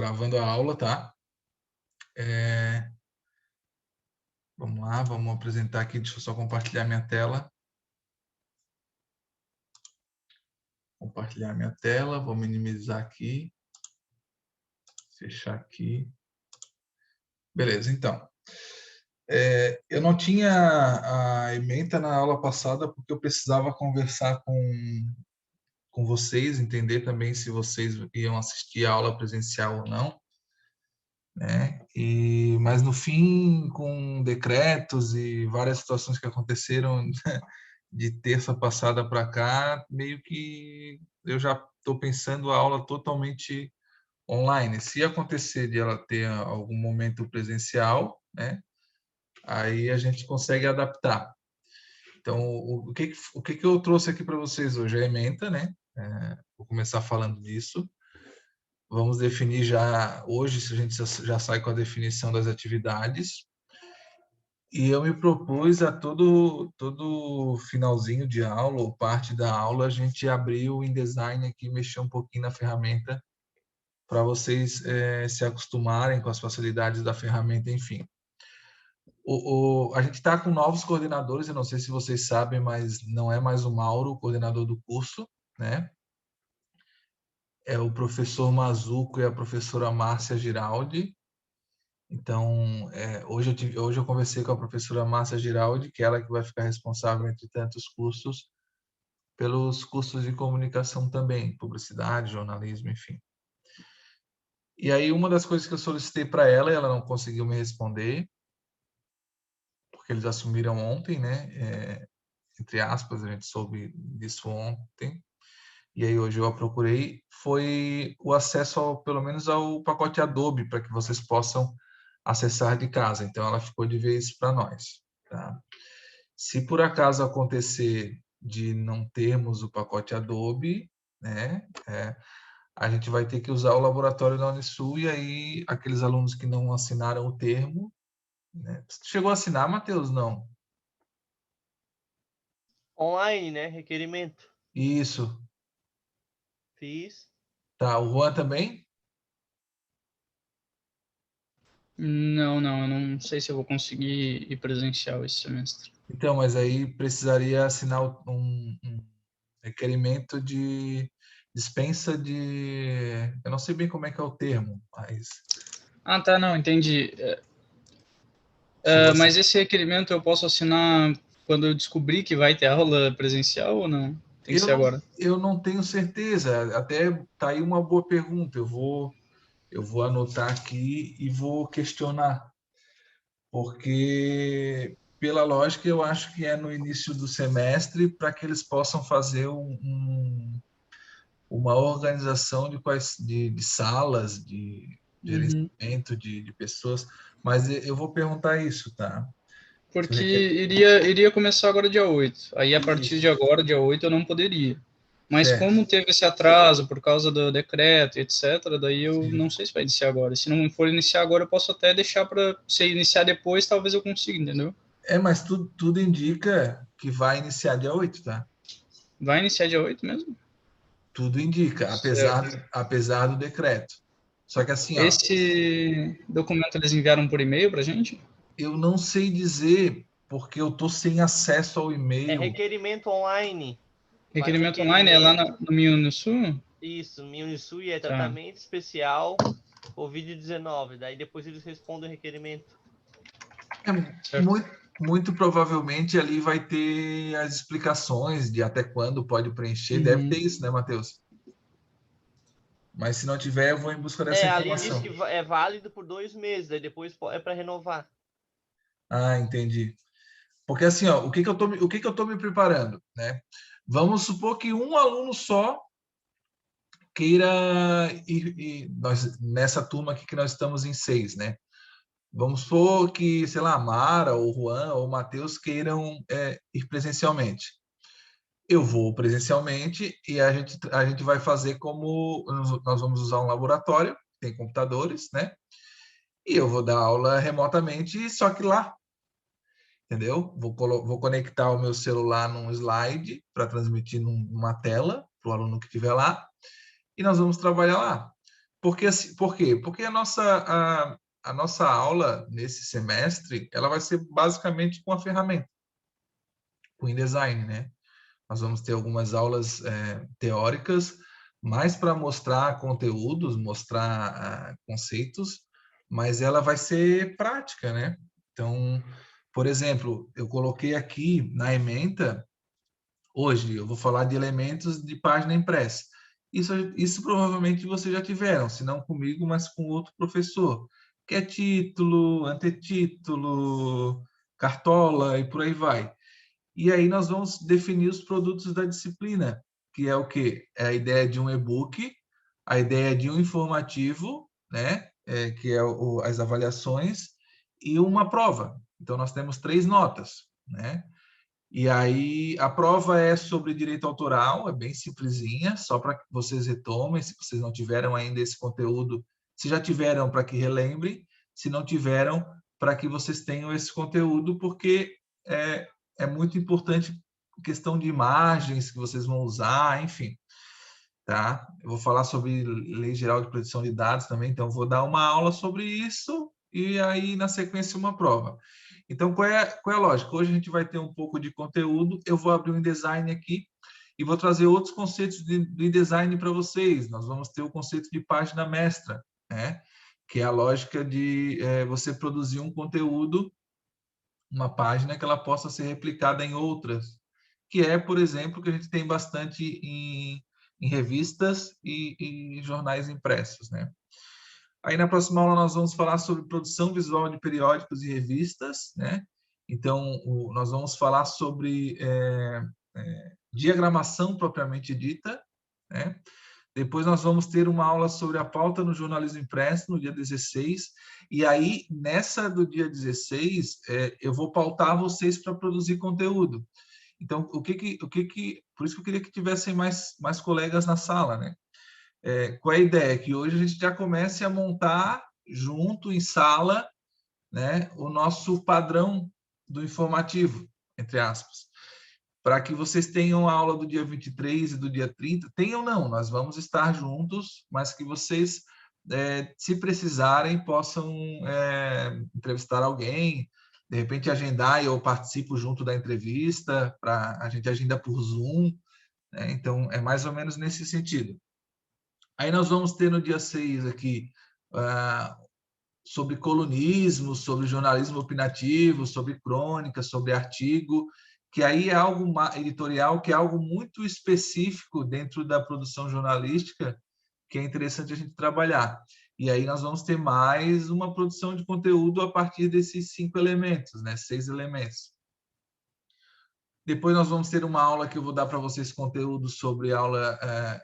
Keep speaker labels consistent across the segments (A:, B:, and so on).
A: gravando a aula, tá? Vamos lá, vamos apresentar aqui. Deixa eu só compartilhar minha tela. Compartilhar minha tela, vou minimizar aqui. Fechar aqui. Beleza, então. Eu não tinha a ementa na aula passada porque eu precisava conversar com vocês, entender também se vocês iam assistir a aula presencial ou não, né? Mas no fim, com decretos e várias situações que aconteceram de terça passada para cá, meio que eu já estou pensando a aula totalmente online. Se acontecer de ela ter algum momento presencial, né? Aí a gente consegue adaptar. Então, o que eu trouxe aqui para vocês hoje? A ementa, né? Vou começar falando disso. Vamos definir já, hoje, se a gente já sai com a definição das atividades. E eu me propus a todo finalzinho de aula, ou parte da aula, a gente abrir o InDesign aqui, mexer um pouquinho na ferramenta, para vocês se acostumarem com as facilidades da ferramenta, enfim. A gente está com novos coordenadores, eu não sei se vocês sabem, mas não é mais o Mauro, o coordenador do curso, né? É o professor Mazuco e a professora Márcia Giraldi. Então, hoje eu conversei com a professora Márcia Giraldi, que é ela que vai ficar responsável, entre tantos cursos, pelos cursos de comunicação também, publicidade, jornalismo, enfim. E aí, uma das coisas que eu solicitei para ela, e ela não conseguiu me responder, porque eles assumiram ontem, né? Entre aspas, a gente soube disso ontem, e aí hoje eu a procurei, foi o acesso, pelo menos, ao pacote Adobe, para que vocês possam acessar de casa. Então, ela ficou de vez para nós. Tá? Se por acaso acontecer de não termos o pacote Adobe, né, a gente vai ter que usar o laboratório da Unisul, e aí aqueles alunos que não assinaram o termo, né? Chegou a assinar, Matheus? Não.
B: Online, né? Requerimento.
A: Isso.
B: Fiz.
A: Tá, o Juan também?
C: Não, eu não sei se eu vou conseguir ir presencial esse semestre.
A: Então, mas aí precisaria assinar um requerimento de dispensa de... Eu não sei bem como é que é o termo, mas...
C: Ah, tá, não, entendi.
A: Chegou a
C: Mas esse requerimento eu posso assinar quando eu descobrir que vai ter aula presencial ou não? Tem que ser agora.
A: Eu não tenho certeza. Até tá aí uma boa pergunta. Eu vou anotar aqui e vou questionar, porque pela lógica eu acho que é no início do semestre para que eles possam fazer uma organização de salas, de
C: Uhum.
A: gerenciamento de pessoas. Mas eu vou perguntar isso, tá? Se o
C: Porque
A: requer-
C: iria começar agora dia 8. Aí, a partir de
A: Isso,
C: agora, dia 8, eu não poderia. Mas
A: certo.
C: como teve esse atraso por causa do decreto, etc., daí eu
A: Sim.
C: não sei se vai iniciar agora. Se não for iniciar agora, eu posso até deixar para se iniciar depois, talvez eu consiga, entendeu?
A: Mas tudo indica que vai iniciar dia 8, tá?
C: Vai iniciar dia 8 mesmo?
A: Tudo indica,
C: Certo.
A: apesar do decreto. Só que assim, ó,
C: Esse documento eles enviaram por e-mail pra gente?
A: eu não sei dizer porque eu tô sem acesso ao
B: É
A: e-mail.
B: requerimento online. Faz
C: Requerimento online é lá
B: requerimento.
C: no Minho Sul?
B: Isso, Unisul é
C: Tá.
B: tratamento especial Covid-19. Daí depois eles respondem o requerimento.
C: Certo.
A: Muito provavelmente ali vai ter as explicações de até quando pode preencher. Deve ter
C: Uhum.
A: isso, né, Matheus? Mas se não tiver, eu vou em busca dessa
B: Ali diz
A: informação.
B: que é válido por 2 meses, daí depois é para renovar.
A: Ah, entendi. Porque assim, ó, o que que eu tô me preparando, né? Vamos supor que um aluno só queira ir nós, nessa turma aqui que nós estamos em 6, né? Vamos supor que, sei lá, a Mara, ou o Juan, ou o Matheus queiram ir presencialmente. Eu vou presencialmente e a gente vai fazer como nós vamos usar um laboratório, tem computadores, né? E eu vou dar aula remotamente, só que lá, entendeu? Vou conectar o meu celular num slide para transmitir numa tela para o aluno que estiver lá e nós vamos trabalhar lá. Por quê? Porque a nossa aula nesse semestre, ela vai ser basicamente com a ferramenta, com o InDesign, né? Nós vamos ter algumas aulas teóricas, mais para mostrar conteúdos, mostrar conceitos, mas ela vai ser prática, né? Então, por exemplo, eu coloquei aqui na ementa, hoje eu vou falar de elementos de página impressa. Isso provavelmente vocês já tiveram, se não comigo, mas com outro professor, que é título, antetítulo, cartola e por aí vai. E aí nós vamos definir os produtos da disciplina, que é o quê? É a ideia de um e-book, a ideia de um informativo, né? Que é as avaliações, e uma prova. Então, nós temos 3 notas, né? E aí, a prova é sobre direito autoral, é bem simplesinha, só para que vocês retomem, se vocês não tiveram ainda esse conteúdo, se já tiveram, para que relembrem, se não tiveram, para que vocês tenham esse conteúdo, porque é muito importante questão de imagens que vocês vão usar, enfim, tá? Eu vou falar sobre Lei Geral de Proteção de Dados também, então vou dar uma aula sobre isso e aí na sequência uma prova. Então qual é a lógica? Hoje a gente vai ter um pouco de conteúdo, eu vou abrir um InDesign aqui e vou trazer outros conceitos de InDesign para vocês. Nós vamos ter o conceito de página mestra, né? Que é a lógica de você produzir um conteúdo, uma página que ela possa ser replicada em outras, que é, por exemplo, que a gente tem bastante em revistas e jornais impressos, né? Aí na próxima aula nós vamos falar sobre produção visual de periódicos e revistas, né? Então nós vamos falar sobre diagramação propriamente dita, né? Depois nós vamos ter uma aula sobre a pauta no jornalismo impresso no dia 16. E aí, nessa do dia 16, eu vou pautar vocês para produzir conteúdo. Então, por isso que eu queria que tivessem mais colegas na sala, né? Qual é a ideia? Que hoje a gente já comece a montar junto em sala, né, o nosso padrão do informativo, entre aspas, para que vocês tenham a aula do dia 23 e do dia 30. Tenham não, nós vamos estar juntos, mas que vocês, se precisarem, possam entrevistar alguém, de repente agendar e eu participo junto da entrevista, a gente agenda por Zoom, né? Então, é mais ou menos nesse sentido. Aí nós vamos ter no dia 6 aqui sobre colunismo, sobre jornalismo opinativo, sobre crônica, sobre artigo, que aí é algo editorial, que é algo muito específico dentro da produção jornalística, que é interessante a gente trabalhar. E aí nós vamos ter mais uma produção de conteúdo a partir desses 5 elementos, né? 6 elementos. Depois nós vamos ter uma aula que eu vou dar para vocês conteúdo sobre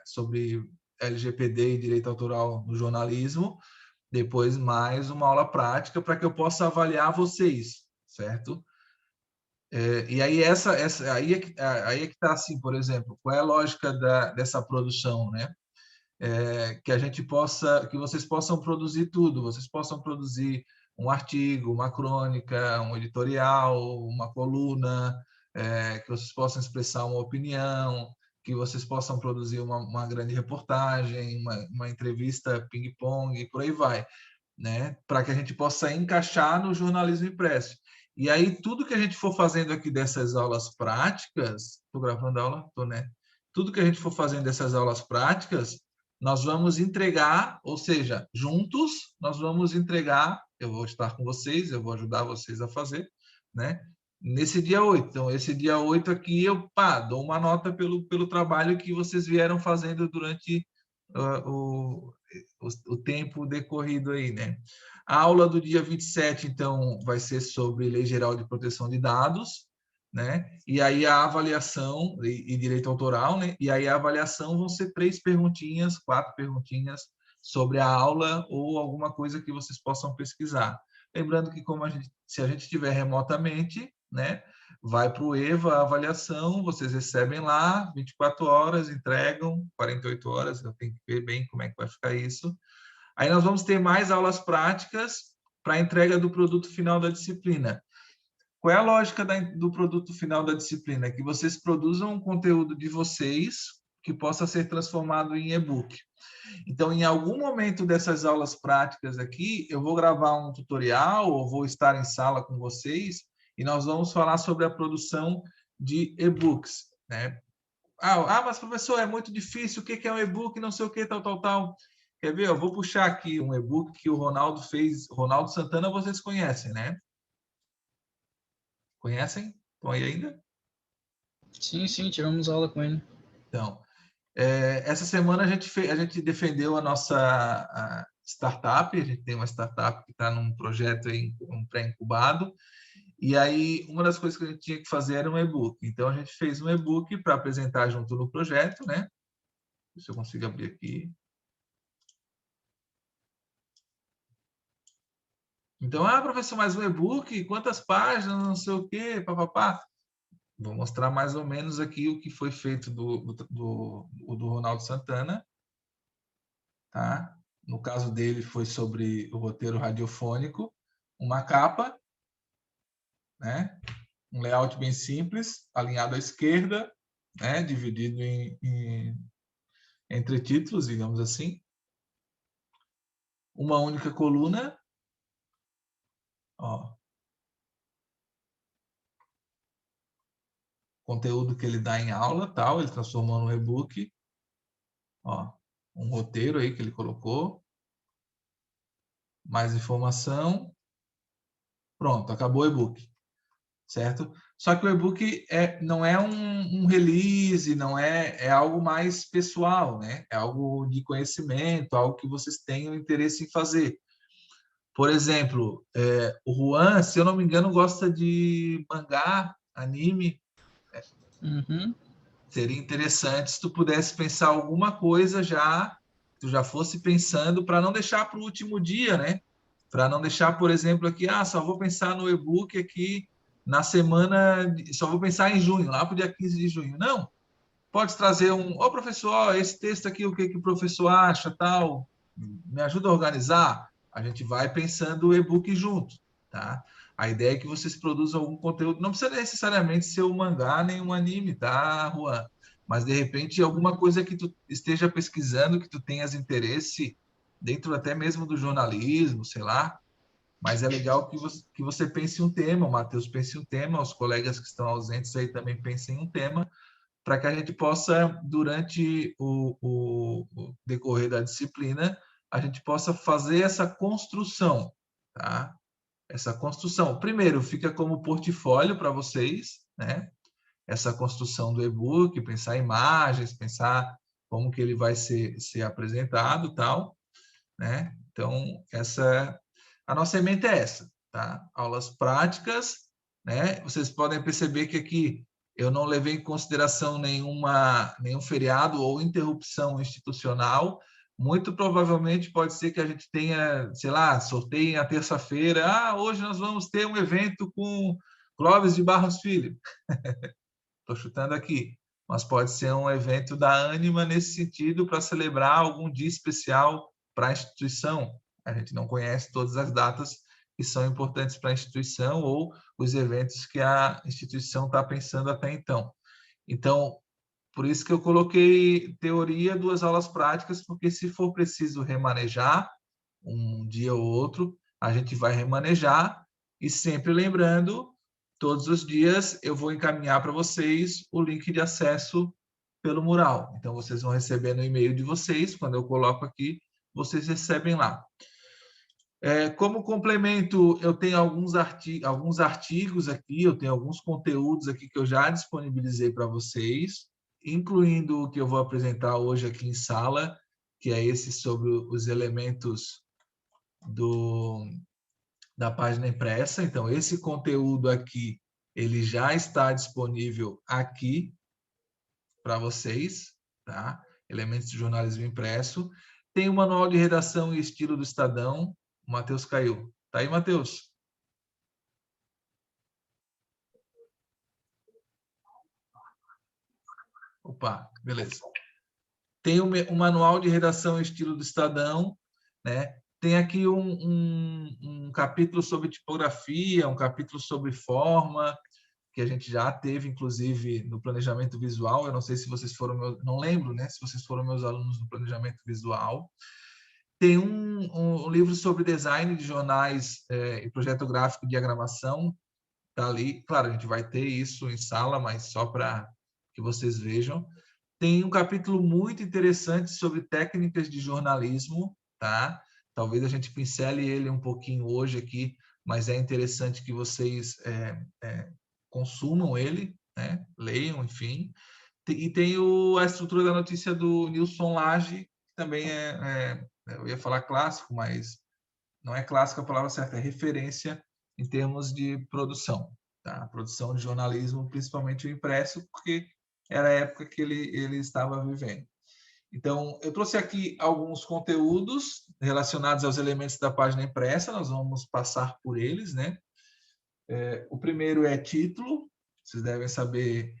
A: sobre LGPD e direito autoral no jornalismo. Depois mais uma aula prática para que eu possa avaliar vocês, certo? E aí aí é que está assim, por exemplo, qual é a lógica dessa produção, né? Que vocês possam produzir tudo, vocês possam produzir um artigo, uma crônica, um editorial, uma coluna, que vocês possam expressar uma opinião, que vocês possam produzir uma grande reportagem, uma entrevista ping-pong, e por aí vai, né? Para que a gente possa encaixar no jornalismo impresso. E aí, tudo que a gente for fazendo aqui dessas aulas práticas, estou gravando a aula? Estou, né? Tudo que a gente for fazendo dessas aulas práticas, nós vamos entregar, ou seja, juntos, nós vamos entregar, eu vou estar com vocês, eu vou ajudar vocês a fazer, né? Nesse dia 8. Então, esse dia 8 aqui, eu dou uma nota pelo trabalho que vocês vieram fazendo durante o tempo decorrido aí, né? A aula do dia 27, então, vai ser sobre Lei Geral de Proteção de Dados, né? E aí a avaliação e direito autoral, né? E aí a avaliação vão ser 3 perguntinhas, 4 perguntinhas sobre a aula ou alguma coisa que vocês possam pesquisar. Lembrando que se a gente estiver remotamente, né? Vai para o EVA a avaliação, vocês recebem lá, 24 horas, entregam, 48 horas, eu tenho que ver bem como é que vai ficar isso. Aí nós vamos ter mais aulas práticas para a entrega do produto final da disciplina. Qual é a lógica do produto final da disciplina? É que vocês produzam um conteúdo de vocês, que possa ser transformado em e-book. Então, em algum momento dessas aulas práticas aqui, eu vou gravar um tutorial ou vou estar em sala com vocês e nós vamos falar sobre a produção de e-books, né? Mas professor, é muito difícil, o que é um e-book, não sei o que, tal. Quer ver? Eu vou puxar aqui um e-book que o Ronaldo fez. Ronaldo Santana, vocês conhecem, né? Conhecem? Estão aí ainda?
C: Sim, tivemos aula com ele.
A: Então, essa semana a gente defendeu a nossa startup, a gente tem uma startup que está num projeto aí, um pré-incubado, e aí uma das coisas que a gente tinha que fazer era um e-book. Então a gente fez um e-book para apresentar junto no projeto, né? Se eu consigo abrir aqui. Então, professor, mais um e-book, quantas páginas, não sei o quê, papapá. Vou mostrar mais ou menos aqui o que foi feito do Ronaldo Santana, tá? No caso dele foi sobre o roteiro radiofônico, uma capa, né? Um layout bem simples, alinhado à esquerda, né? Dividido entre títulos, digamos assim. Uma única coluna, ó. Conteúdo que ele dá em aula, tal, ele transformou no e-book. Ó, um roteiro aí que ele colocou. Mais informação. Pronto, acabou o e-book. Certo? Só que o e-book não é um release, não é algo mais pessoal, né? É algo de conhecimento, algo que vocês tenham interesse em fazer. Por exemplo, o Juan, se eu não me engano, gosta de mangá, anime.
C: Uhum.
A: Seria interessante se tu pudesse pensar alguma coisa tu já fosse pensando para não deixar para o último dia, né? Para não deixar, por exemplo, aqui, só vou pensar no e-book aqui na semana, só vou pensar em junho, lá para o dia 15 de junho. Não, pode trazer professor, esse texto aqui, o que o professor acha, tal, me ajuda a organizar. A gente vai pensando o e-book junto, tá? A ideia é que vocês produzam algum conteúdo, não precisa necessariamente ser um mangá nem um anime, tá, Juan? Mas, de repente, alguma coisa que tu esteja pesquisando, que tu tenhas interesse, dentro até mesmo do jornalismo, sei lá, mas é legal que você pense um tema, o Matheus pense um tema, os colegas que estão ausentes aí também pensem um tema, para que a gente possa, durante o decorrer da disciplina, a gente possa fazer essa construção, tá? Essa construção. Primeiro, fica como portfólio para vocês, né? Essa construção do e-book, pensar imagens, pensar como que ele vai ser apresentado, tal, né? Então, a nossa meta é essa, tá? Aulas práticas, né? Vocês podem perceber que aqui eu não levei em consideração nenhum feriado ou interrupção institucional. Muito provavelmente pode ser que a gente tenha, sei lá, sorteio na terça-feira. Hoje nós vamos ter um evento com Clóvis de Barros Filho. Estou chutando aqui. Mas pode ser um evento da Ânima nesse sentido para celebrar algum dia especial para a instituição. A gente não conhece todas as datas que são importantes para a instituição ou os eventos que a instituição está pensando até então. Então, por isso que eu coloquei teoria, 2 aulas práticas, porque se for preciso remanejar um dia ou outro, a gente vai remanejar e sempre lembrando, todos os dias eu vou encaminhar para vocês o link de acesso pelo mural. Então, vocês vão receber no e-mail de vocês, quando eu coloco aqui, vocês recebem lá. Como complemento, eu tenho alguns artigos aqui, eu tenho alguns conteúdos aqui que eu já disponibilizei para vocês, incluindo o que eu vou apresentar hoje aqui em sala, que é esse sobre os elementos da página impressa. Então, esse conteúdo aqui, ele já está disponível aqui para vocês, tá? Elementos de jornalismo impresso. Tem o manual de redação e estilo do Estadão. O Matheus caiu. Tá aí, Matheus? Opa, beleza. Tem o manual de redação e estilo do Estadão, né? Tem aqui um capítulo sobre tipografia, um capítulo sobre forma, que a gente já teve, inclusive, no planejamento visual. Eu não sei se vocês foram não lembro, né? Se vocês foram meus alunos no planejamento visual. Tem um livro sobre design de jornais e projeto gráfico e diagramação, tá ali. Claro, a gente vai ter isso em sala, mas só para que vocês vejam. Tem um capítulo muito interessante sobre técnicas de jornalismo, tá? Talvez a gente pincele ele um pouquinho hoje aqui, mas é interessante que vocês consumam ele, né? Leiam, enfim. E tem a estrutura da notícia do Nilson Lage, que também eu ia falar clássico, mas não é clássico a palavra certa, é referência em termos de produção, tá? Produção de jornalismo, principalmente o impresso, porque era a época que ele estava vivendo. Então, eu trouxe aqui alguns conteúdos relacionados aos elementos da página impressa, nós vamos passar por eles, né? O primeiro é título, vocês devem saber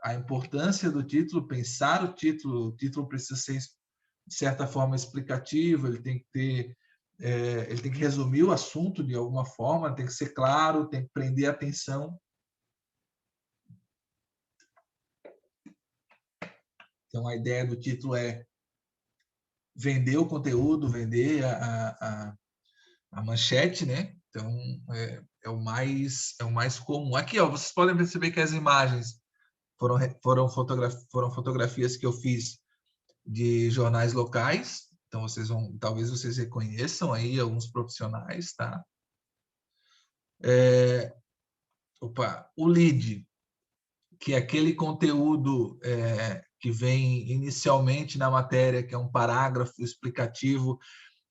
A: a importância do título, pensar o título precisa ser, de certa forma, explicativo, ele tem que resumir o assunto de alguma forma, tem que ser claro, tem que prender a atenção. Então, a ideia do título é vender o conteúdo, vender a manchete, né? Então, é o mais comum. Aqui, ó, vocês podem perceber que as imagens foram fotografias que eu fiz de jornais locais. Então, talvez vocês reconheçam aí alguns profissionais, tá? O lead, que é aquele conteúdo que vem inicialmente na matéria, que é um parágrafo explicativo,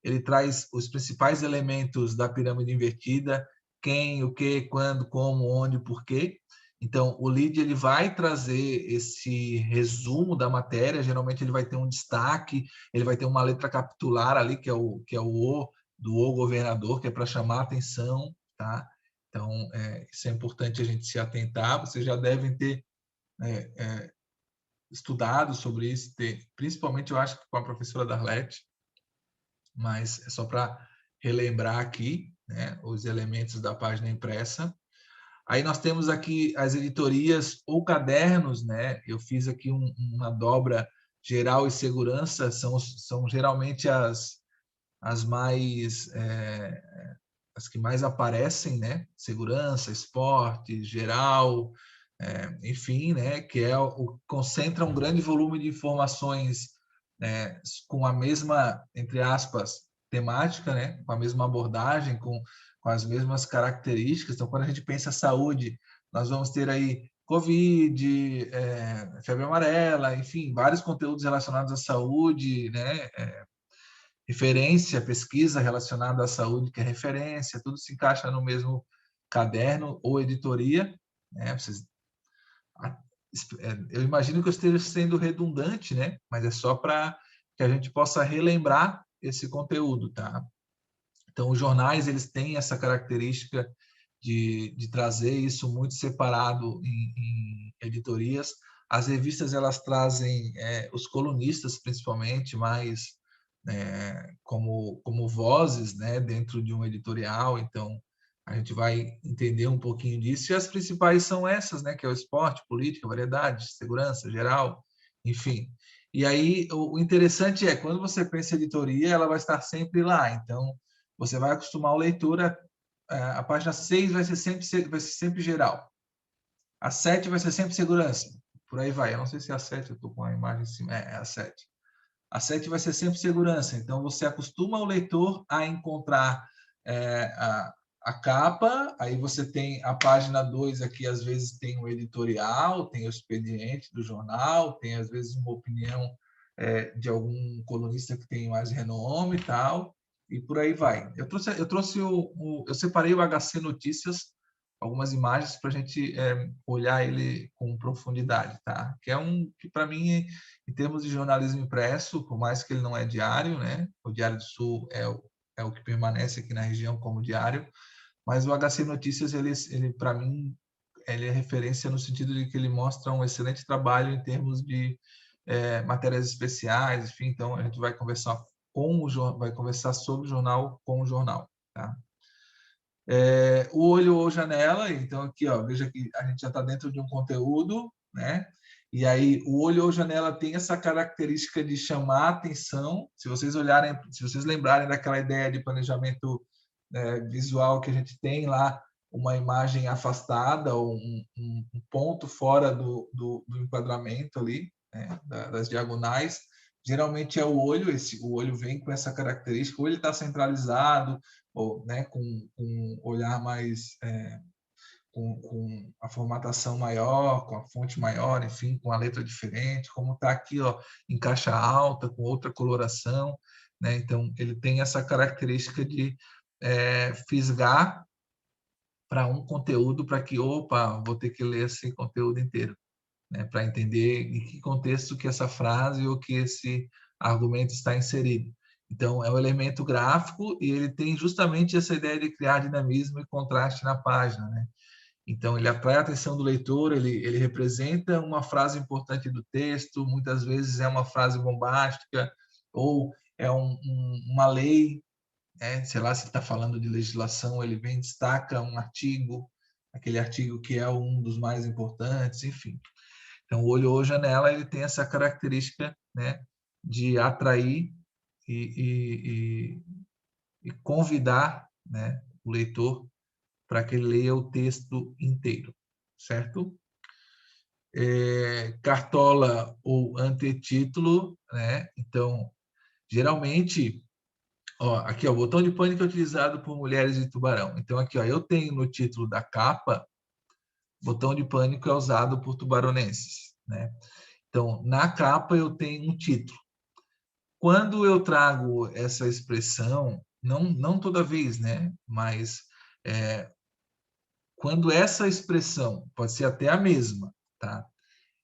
A: ele traz os principais elementos da pirâmide invertida, quem, o que, quando, como, onde, por quê. Então, o lead ele vai trazer esse resumo da matéria, geralmente ele vai ter um destaque, ele vai ter uma letra capitular ali, que é o do O governador, que é para chamar a atenção, tá? Então, isso é importante a gente se atentar. Vocês já devem ter estudado sobre isso, principalmente, eu acho que com a professora Darlete, mas é só para relembrar aqui, né, os elementos da página impressa. Aí nós temos aqui as editorias ou cadernos, né? Eu fiz aqui uma dobra geral e segurança, são geralmente as as que mais aparecem, né? Segurança, esporte, geral, enfim, né? Que concentra um grande volume de informações com a mesma, entre aspas, temática, né? Com a mesma abordagem, com as mesmas características. Então, quando a gente pensa saúde, nós vamos ter aí Covid, febre amarela, enfim, vários conteúdos relacionados à saúde, né? Referência, pesquisa relacionada à saúde, que é referência, tudo se encaixa no mesmo caderno ou editoria, né? Eu imagino que eu esteja sendo redundante, né? Mas é só para que a gente possa relembrar esse conteúdo, tá? Então, os jornais, eles têm essa característica de trazer isso muito separado em editorias. As revistas, elas trazem os colunistas, principalmente, mais como vozes, né, dentro de um editorial. Então, a gente vai entender um pouquinho disso. E as principais são essas, né, que é o esporte, política, variedade, segurança, geral, enfim. E aí, o interessante é, quando você pensa em editoria, ela vai estar sempre lá. Então, você vai acostumar o leitor a página 6 vai ser sempre geral. A 7 vai ser sempre segurança. Por aí vai. Eu não sei se é a 7, eu estou com a imagem em cima. É a 7. A 7 vai ser sempre segurança. Então, você acostuma o leitor a encontrar a capa, aí você tem a página 2 aqui, às vezes tem o editorial, tem o expediente do jornal, tem às vezes uma opinião de algum colunista que tem mais renome e tal, e por aí vai. Eu separei o HC Notícias, algumas imagens para a gente olhar ele com profundidade, tá? Que que para mim, em termos de jornalismo impresso, por mais que ele não é diário, né? O Diário do Sul é o que permanece aqui na região como diário, mas o HC Notícias, ele para mim, ele é referência no sentido de que ele mostra um excelente trabalho em termos de matérias especiais, enfim. Então a gente vai conversar sobre o jornal com o jornal, tá? O olho ou janela, então aqui, ó, veja que a gente já está dentro de um conteúdo, né? E aí o olho ou janela tem essa característica de chamar a atenção. Se vocês olharem, se vocês lembrarem daquela ideia de planejamento visual que a gente tem lá, uma imagem afastada ou um ponto fora do enquadramento ali, né? Das diagonais, geralmente é o olho. O olho vem com essa característica, ou ele está centralizado, ou, né, com um olhar mais com a formatação maior, com a fonte maior, enfim, com a letra diferente, como está aqui, ó, em caixa alta, com outra coloração, né? Então, ele tem essa característica de fisgar para um conteúdo, para que, opa, vou ter que ler esse conteúdo inteiro, né? Para entender em que contexto que essa frase ou que esse argumento está inserido. Então, é um elemento gráfico e ele tem justamente essa ideia de criar dinamismo e contraste na página, né? Então, ele atrai a atenção do leitor, ele representa uma frase importante do texto, muitas vezes é uma frase bombástica, ou é uma lei, né? Sei lá, se está falando de legislação, ele vem, destaca um artigo, aquele artigo que é um dos mais importantes, enfim. Então, o olho ou janela, ele tem essa característica, né, de atrair e convidar, né, o leitor para que ele leia o texto inteiro, certo? Cartola ou antetítulo, né? Então, geralmente, ó, aqui, ó, o botão de pânico é utilizado por mulheres de Tubarão. Então, aqui, ó, eu tenho no título da capa, botão de pânico é usado por tubaronenses, né? Então, na capa eu tenho um título. Quando eu trago essa expressão, não toda vez, né? Mas quando essa expressão pode ser até a mesma, tá?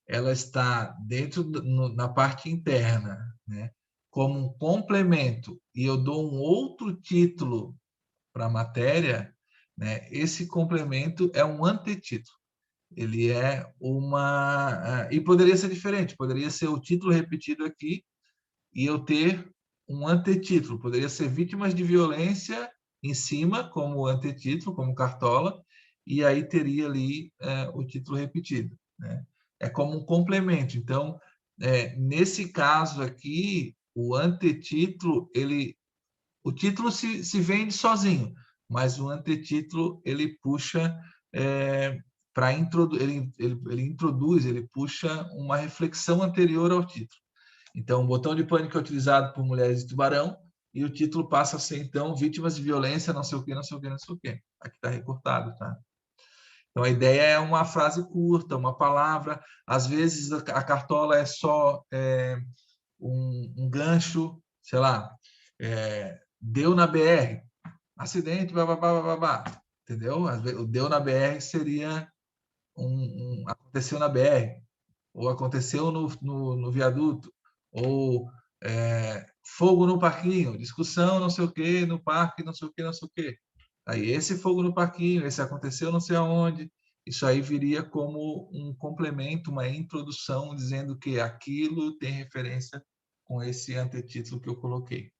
A: Ela está dentro na parte interna, né? Como um complemento e eu dou um outro título para a matéria, né? Esse complemento é um antetítulo. Ele é e poderia ser diferente, poderia ser o título repetido aqui e eu ter um antetítulo, poderia ser vítimas de violência em cima, como antetítulo, como cartola, e aí teria ali o título repetido, né? É como um complemento. Então, nesse caso aqui, o antetítulo, o título se vende sozinho, mas o antetítulo ele puxa para ele introduz, ele puxa uma reflexão anterior ao título. Então, o botão de pânico é utilizado por mulheres de Tubarão e o título passa a ser, então, vítimas de violência, não sei o quê, não sei o quê, não sei o quê. Aqui está recortado, tá? Então, a ideia é uma frase curta, uma palavra. Às vezes, a cartola é só um gancho, sei lá, deu na BR, acidente, babá, entendeu? O deu na BR seria aconteceu na BR, ou aconteceu no viaduto, ou fogo no parquinho, discussão não sei o que no parque, não sei o que, não sei o que. Aí esse fogo no parquinho, esse aconteceu não sei aonde, isso aí viria como um complemento, uma introdução, dizendo que aquilo tem referência com esse antetítulo que eu coloquei.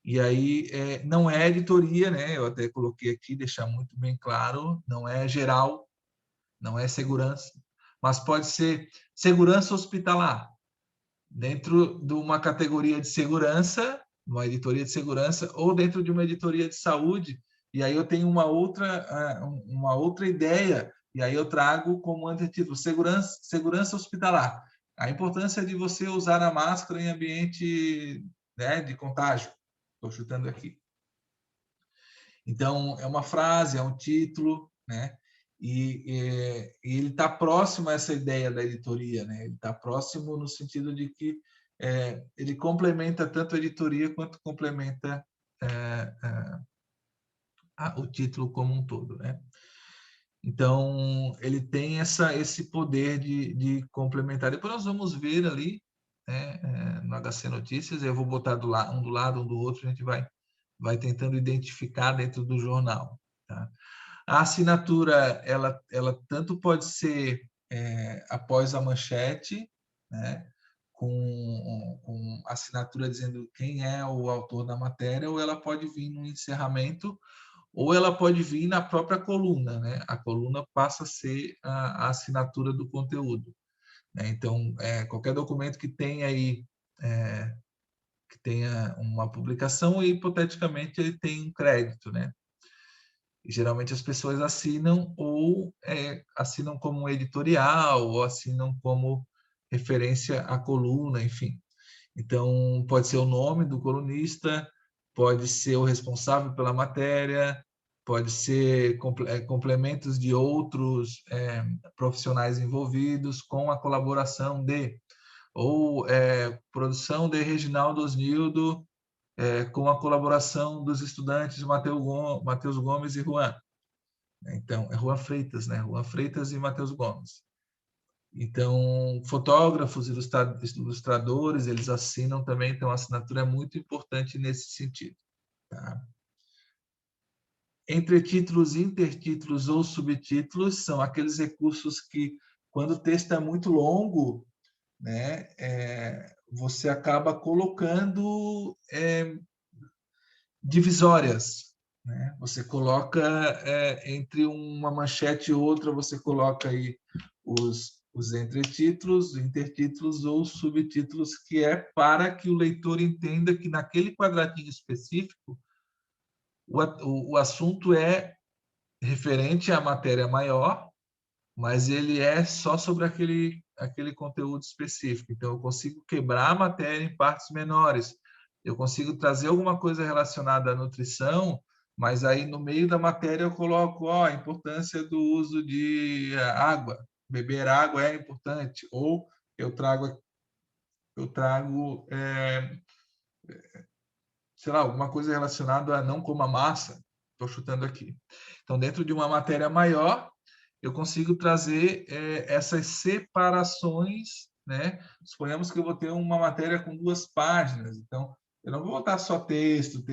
A: E aí não é editoria, né? Eu até coloquei aqui, deixar muito bem claro, não é geral, não é segurança, mas pode ser segurança hospitalar, dentro de uma categoria de segurança, uma editoria de segurança, ou dentro de uma editoria de saúde, e aí eu tenho uma outra ideia, e aí eu trago como antetítulo segurança hospitalar. A importância de você usar a máscara em ambiente, né, de contágio. Estou chutando aqui. Então, é uma frase, é um título, né? E ele está próximo a essa ideia da editoria, né? Ele está próximo no sentido de que ele complementa tanto a editoria quanto complementa o título como um todo, né? Então, ele tem esse poder de complementar. Depois nós vamos ver ali, né, no HC Notícias, eu vou botar um do lado, um do outro, a gente vai tentando identificar dentro do jornal, tá? A assinatura, ela tanto pode ser após a manchete, né, com assinatura dizendo quem é o autor da matéria, ou ela pode vir no encerramento, ou ela pode vir na própria coluna, né? A coluna passa a ser a assinatura do conteúdo, né? Então, qualquer documento que tenha aí, que tenha uma publicação, e hipoteticamente ele tem um crédito, né? E, geralmente as pessoas assinam ou assinam como editorial, ou assinam como referência à coluna, enfim. Então, pode ser o nome do colunista, pode ser o responsável pela matéria, pode ser complementos de outros profissionais envolvidos com a colaboração de, ou produção de Reginaldo Osnildo com a colaboração dos estudantes Matheus Gomes e Juan. Então, é Juan Freitas, né? Juan Freitas e Matheus Gomes. Então, fotógrafos, ilustradores, eles assinam também, então a assinatura é muito importante nesse sentido. Tá? Entretítulos, intertítulos ou subtítulos são aqueles recursos que, quando o texto é muito longo, né, você acaba colocando divisórias, né? Você coloca entre uma manchete e outra, você coloca aí os entretítulos, intertítulos ou subtítulos, que é para que o leitor entenda que naquele quadradinho específico o assunto é referente à matéria maior, mas ele é só sobre aquele conteúdo específico. Então, eu consigo quebrar a matéria em partes menores. Eu consigo trazer alguma coisa relacionada à nutrição, mas aí no meio da matéria eu coloco a importância do uso de água. Beber água é importante. Ou eu trago sei lá, alguma coisa relacionada a não coma massa. Estou chutando aqui. Então, dentro de uma matéria maior, eu consigo trazer essas separações, né? Suponhamos que eu vou ter uma matéria com 2 páginas, então eu não vou botar só texto,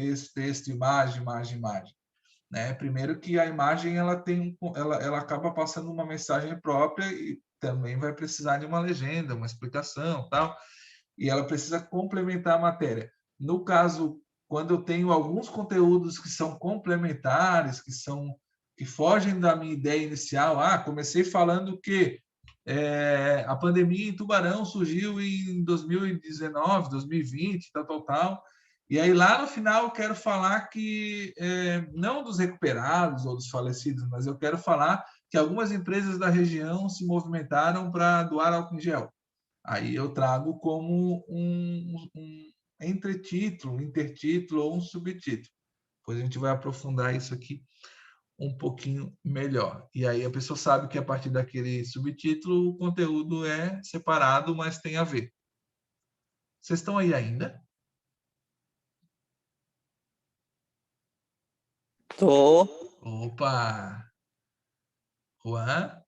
A: imagem, né? Primeiro que a imagem ela acaba passando uma mensagem própria e também vai precisar de uma legenda, uma explicação, tal, e ela precisa complementar a matéria. No caso, quando eu tenho alguns conteúdos que são complementares, que fogem da minha ideia inicial. Comecei falando que a pandemia em Tubarão surgiu em 2019, 2020, tal. E aí, lá no final, eu quero falar que, não dos recuperados ou dos falecidos, mas eu quero falar que algumas empresas da região se movimentaram para doar álcool em gel. Aí eu trago como um entretítulo, um intertítulo ou um subtítulo. Depois a gente vai aprofundar isso aqui um pouquinho melhor. E aí a pessoa sabe que a partir daquele subtítulo o conteúdo é separado, mas tem a ver. Vocês estão aí ainda?
B: Tô.
A: Opa! Juan?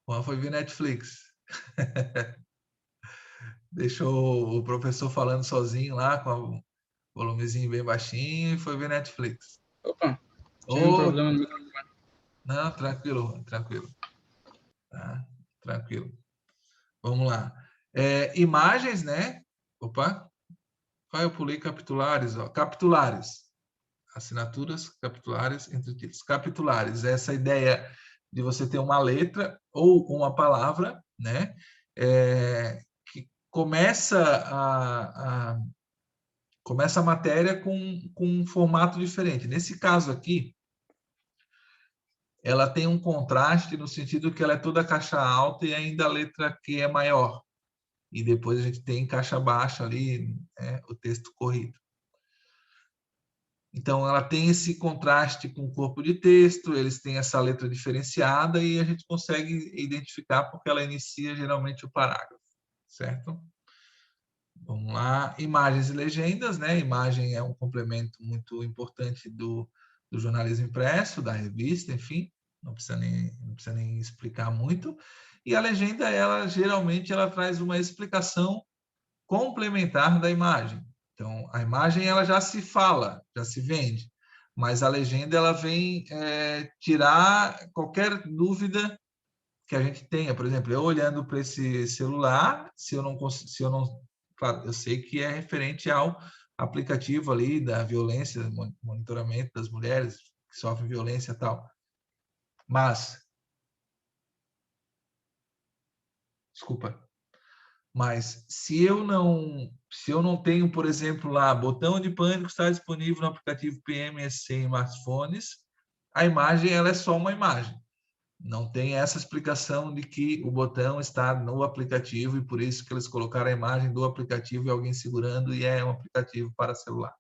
A: Juan foi ver Netflix. Deixou o professor falando sozinho lá, com o volumezinho bem baixinho, e foi ver Netflix.
C: Opa, tive um problema no microfone.
A: Não, tranquilo. Tá? Tranquilo. Vamos lá. Imagens, né? Opa! Eu pulei capitulares. Capitulares. Assinaturas, capitulares, entretítulos. Capitulares, essa ideia de você ter uma letra ou uma palavra, né? Que começa a matéria com um formato diferente. Nesse caso aqui, ela tem um contraste no sentido que ela é toda caixa alta e ainda a letra Q é maior. E depois a gente tem caixa baixa ali, o texto corrido. Então, ela tem esse contraste com o corpo de texto, eles têm essa letra diferenciada e a gente consegue identificar porque ela inicia geralmente o parágrafo, certo? Vamos lá. Imagens e legendas, né? Imagem é um complemento muito importante do jornalismo impresso, da revista, enfim, não precisa nem explicar muito. E a legenda, geralmente, ela traz uma explicação complementar da imagem. Então, a imagem ela já se fala, já se vende, mas a legenda ela vem tirar qualquer dúvida que a gente tenha. Por exemplo, eu olhando para esse celular, se eu não, claro, eu sei que é referente ao aplicativo ali da violência, monitoramento das mulheres que sofrem violência e tal. Mas se eu não tenho, por exemplo, lá, botão de pânico está disponível no aplicativo PMSC em smartphones, a imagem ela é só uma imagem. Não tem essa explicação de que o botão está no aplicativo e por isso que eles colocaram a imagem do aplicativo e alguém segurando e é um aplicativo para celular,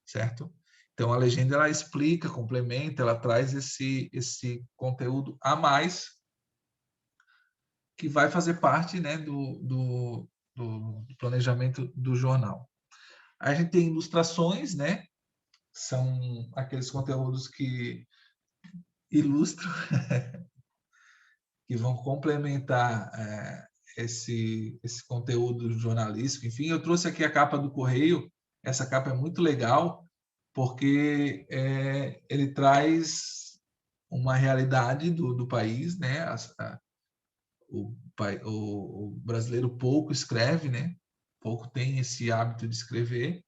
A: certo? Então, a legenda ela explica, complementa, ela traz esse conteúdo a mais que vai fazer parte, né, do planejamento do jornal. A gente tem ilustrações, né? São aqueles conteúdos que ilustram, que vão complementar esse conteúdo jornalístico. Enfim, eu trouxe aqui a capa do Correio. Essa capa é muito legal porque ele traz uma realidade do país, né? O brasileiro pouco escreve, né? Pouco tem esse hábito de escrever.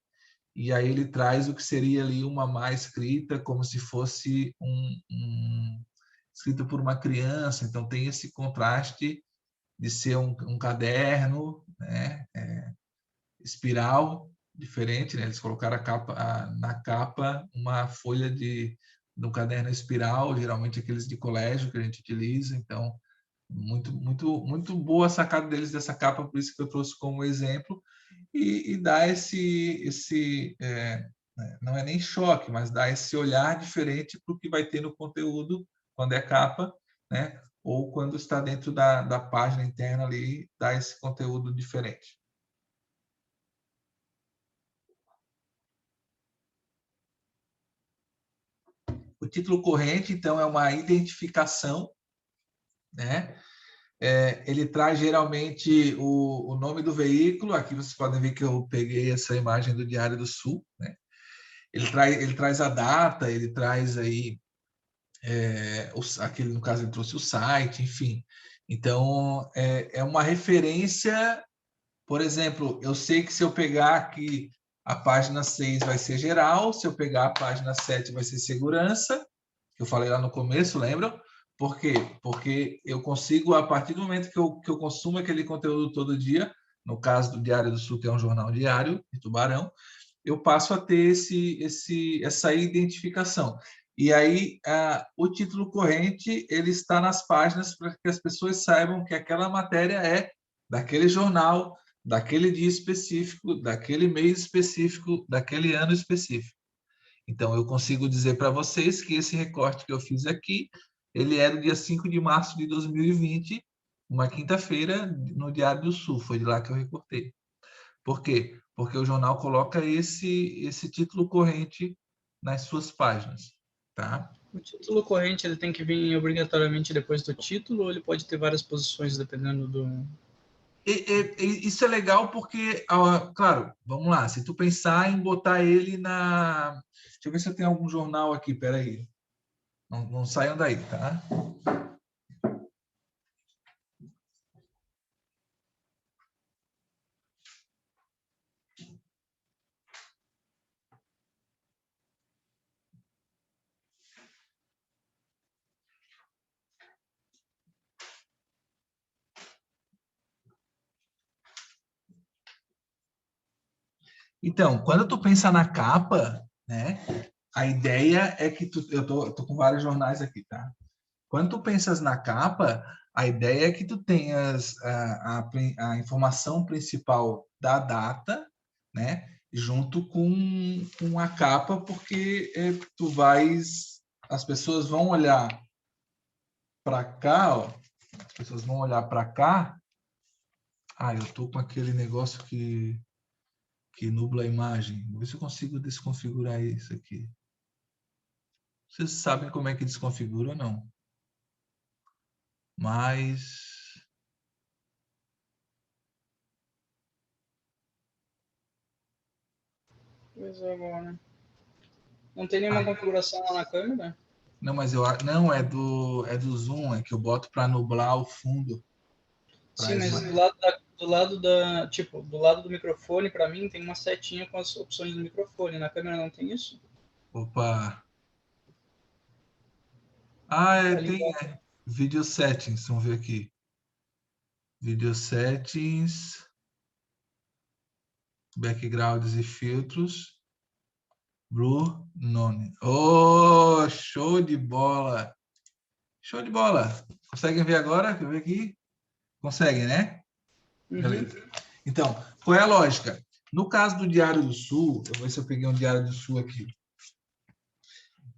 A: E aí ele traz o que seria ali uma má escrita, como se fosse escrito por uma criança. Então tem esse contraste de ser um caderno, né? Espiral, diferente, né? Eles colocaram na capa uma folha de um caderno espiral, geralmente aqueles de colégio que a gente utiliza. Então, muito boa a sacada deles dessa capa, por isso que eu trouxe como exemplo, e dá não é nem choque, mas dá esse olhar diferente para o que vai ter no conteúdo quando é capa, né? Ou quando está dentro da página interna ali, dá esse conteúdo diferente. O título corrente, então, é uma identificação, né? Ele traz geralmente o nome do veículo. Aqui vocês podem ver que eu peguei essa imagem do Diário do Sul, né? Ele traz a data, ele traz aí, aquele, no caso, ele trouxe o site, enfim. Então, é uma referência. Por exemplo, eu sei que se eu pegar aqui a página 6 vai ser geral, se eu pegar a página 7 vai ser segurança, que eu falei lá no começo, lembram? Por quê? Porque eu consigo, a partir do momento que eu consumo aquele conteúdo todo dia, no caso do Diário do Sul, que é um jornal diário de Tubarão, eu passo a ter essa identificação. E aí, o título corrente ele está nas páginas para que as pessoas saibam que aquela matéria é daquele jornal, daquele dia específico, daquele mês específico, daquele ano específico. Então, eu consigo dizer para vocês que esse recorte que eu fiz aqui, ele é do dia 5 de março de 2020, uma quinta-feira, no Diário do Sul. Foi de lá que eu recortei. Por quê? Porque o jornal coloca esse título corrente nas suas páginas, tá?
C: O título corrente ele tem que vir obrigatoriamente depois do título ou ele pode ter várias posições dependendo do...
A: Isso é legal porque, claro, vamos lá, se tu pensar em botar ele na... Deixa eu ver se eu tenho algum jornal aqui, peraí. Não saiam daí, tá? Então, quando tu pensa na capa, né? A ideia é que eu tô com vários jornais aqui, tá? Quando tu pensas na capa, a ideia é que tu tenhas a informação principal da data, né? Junto com a capa, porque as pessoas vão olhar para cá, ó. As pessoas vão olhar para cá. Eu tô com aquele negócio que nubla a imagem. Vou ver se eu consigo desconfigurar isso aqui. Vocês sabem como é que desconfigura ou não? Mas...
C: Pois é, agora. Não tem nenhuma configuração lá na câmera?
A: Não, mas não, é do zoom, é que eu boto para nublar o fundo.
C: Sim, mas do lado do lado da, tipo, do lado do microfone, para mim, tem uma setinha com as opções do microfone. Na câmera não tem isso?
A: Opa! Ah,
C: Ali
A: tem Video Settings, vamos ver aqui. Video Settings, backgrounds e filtros. Blue None. Oh, show de bola! Show de bola! Conseguem ver agora? Deixa eu ver aqui. Conseguem, né? Beleza. Então, qual é a lógica? No caso do Diário do Sul, eu vou ver se eu peguei um Diário do Sul aqui.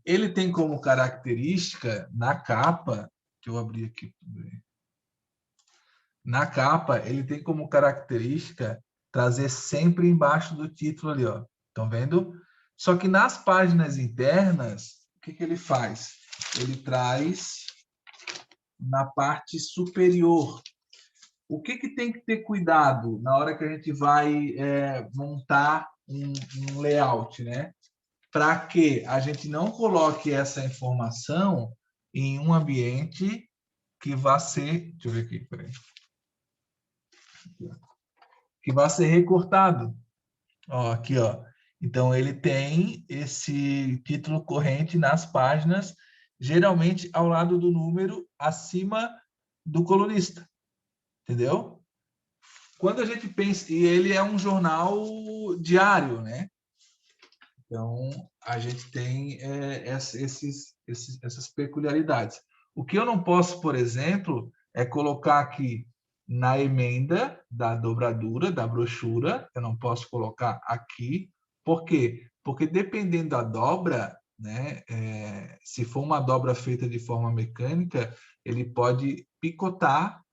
A: Ele tem como característica, na capa, que eu abri aqui. Na capa, ele tem como característica trazer sempre embaixo do título ali, ó. Estão vendo? Só que nas páginas internas, o que ele faz? Ele traz na parte superior. O que tem que ter cuidado na hora que a gente vai montar um layout, né? Para que a gente não coloque essa informação em um ambiente que vai ser... Deixa eu ver aqui, peraí. Que vai ser recortado. Ó, aqui, ó. Então, ele tem esse título corrente nas páginas, geralmente ao lado do número, acima do colunista. Entendeu? Quando a gente pensa... E ele é um jornal diário, né? Então, a gente tem essas peculiaridades. O que eu não posso, por exemplo, é colocar aqui na emenda da dobradura, da brochura, eu não posso colocar aqui. Por quê? Porque dependendo da dobra, né, se for uma dobra feita de forma mecânica, ele pode picotar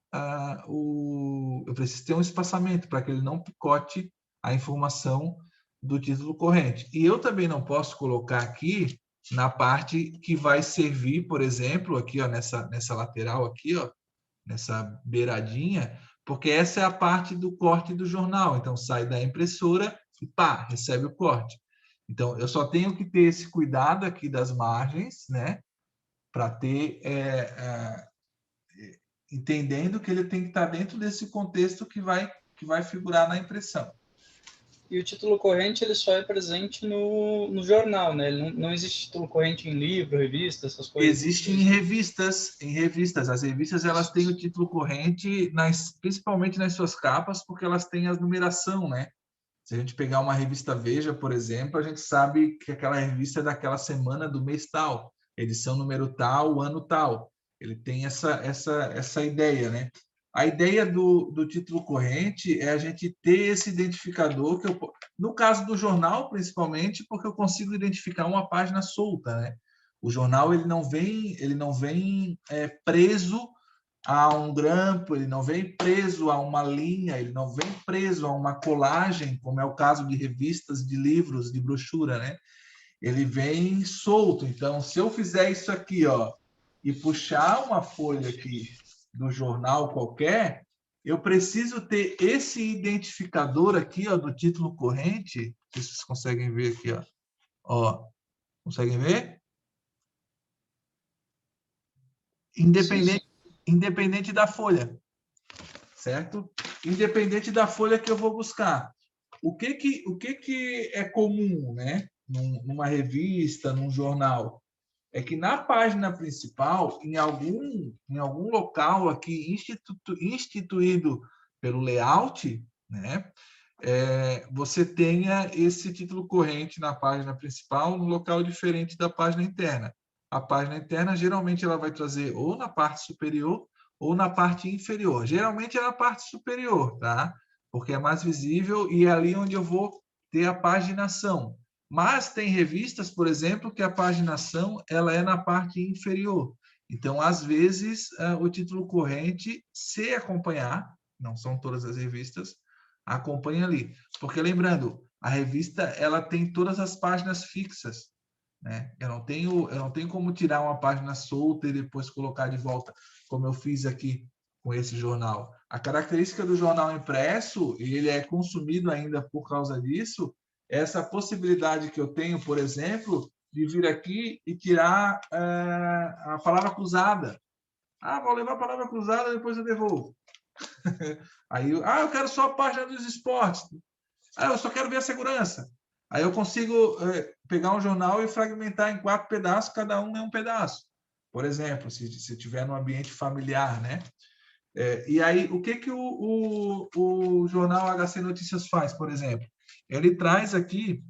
A: eu preciso ter um espaçamento para que ele não picote a informação do título corrente. E eu também não posso colocar aqui na parte que vai servir, por exemplo, aqui ó, nessa lateral aqui, ó, nessa beiradinha, porque essa é a parte do corte do jornal. Então sai da impressora e pá, recebe o corte. Então eu só tenho que ter esse cuidado aqui das margens, né, para ter entendendo que ele tem que estar dentro desse contexto que vai figurar na impressão.
C: E o título corrente ele só é presente no jornal, né? Ele não existe título corrente em livro, revista, essas coisas.
A: Existe em revistas. As revistas elas têm o título corrente, principalmente nas suas capas, porque elas têm a numeração, né? Se a gente pegar uma revista Veja, por exemplo, a gente sabe que aquela revista é daquela semana do mês tal, edição número tal, ano tal. Ele tem essa ideia, né? A ideia do título corrente é a gente ter esse identificador, no caso do jornal, principalmente, porque eu consigo identificar uma página solta, né? O jornal ele não vem preso a um grampo, ele não vem preso a uma linha, ele não vem preso a uma colagem, como é o caso de revistas, de livros, de brochura, né? Ele vem solto. Então, se eu fizer isso aqui, ó, e puxar uma folha aqui do jornal qualquer, eu preciso ter esse identificador aqui, ó, do título corrente. Não sei se vocês conseguem ver aqui, ó. Ó, conseguem ver? Independente da folha, certo? Independente da folha que eu vou buscar. O que é comum, né? Numa revista, num jornal, é que na página principal, em algum local aqui instituído pelo layout, né? Você tenha esse título corrente na página principal, no local diferente da página interna. A página interna, geralmente, ela vai trazer ou na parte superior ou na parte inferior. Geralmente é na parte superior, tá? Porque é mais visível e é ali onde eu vou ter a paginação. Mas tem revistas, por exemplo, que a paginação ela é na parte inferior. Então, às vezes, o título corrente, se acompanhar, não são todas as revistas, acompanha ali. Porque, lembrando, a revista ela tem todas as páginas fixas, né? Eu não tenho como tirar uma página solta e depois colocar de volta, como eu fiz aqui com esse jornal. A característica do jornal impresso, e ele é consumido ainda por causa disso, é essa possibilidade que eu tenho, por exemplo, de vir aqui e tirar a palavra cruzada. Ah, vou levar a palavra cruzada, depois eu devolvo. Aí, eu quero só a página dos esportes. Eu só quero ver a segurança. Aí eu consigo pegar um jornal e fragmentar em 4 pedaços, cada um é um pedaço. Por exemplo, se tiver num ambiente familiar, né? E aí, o que o jornal HC Notícias faz, por exemplo? Ele traz aqui,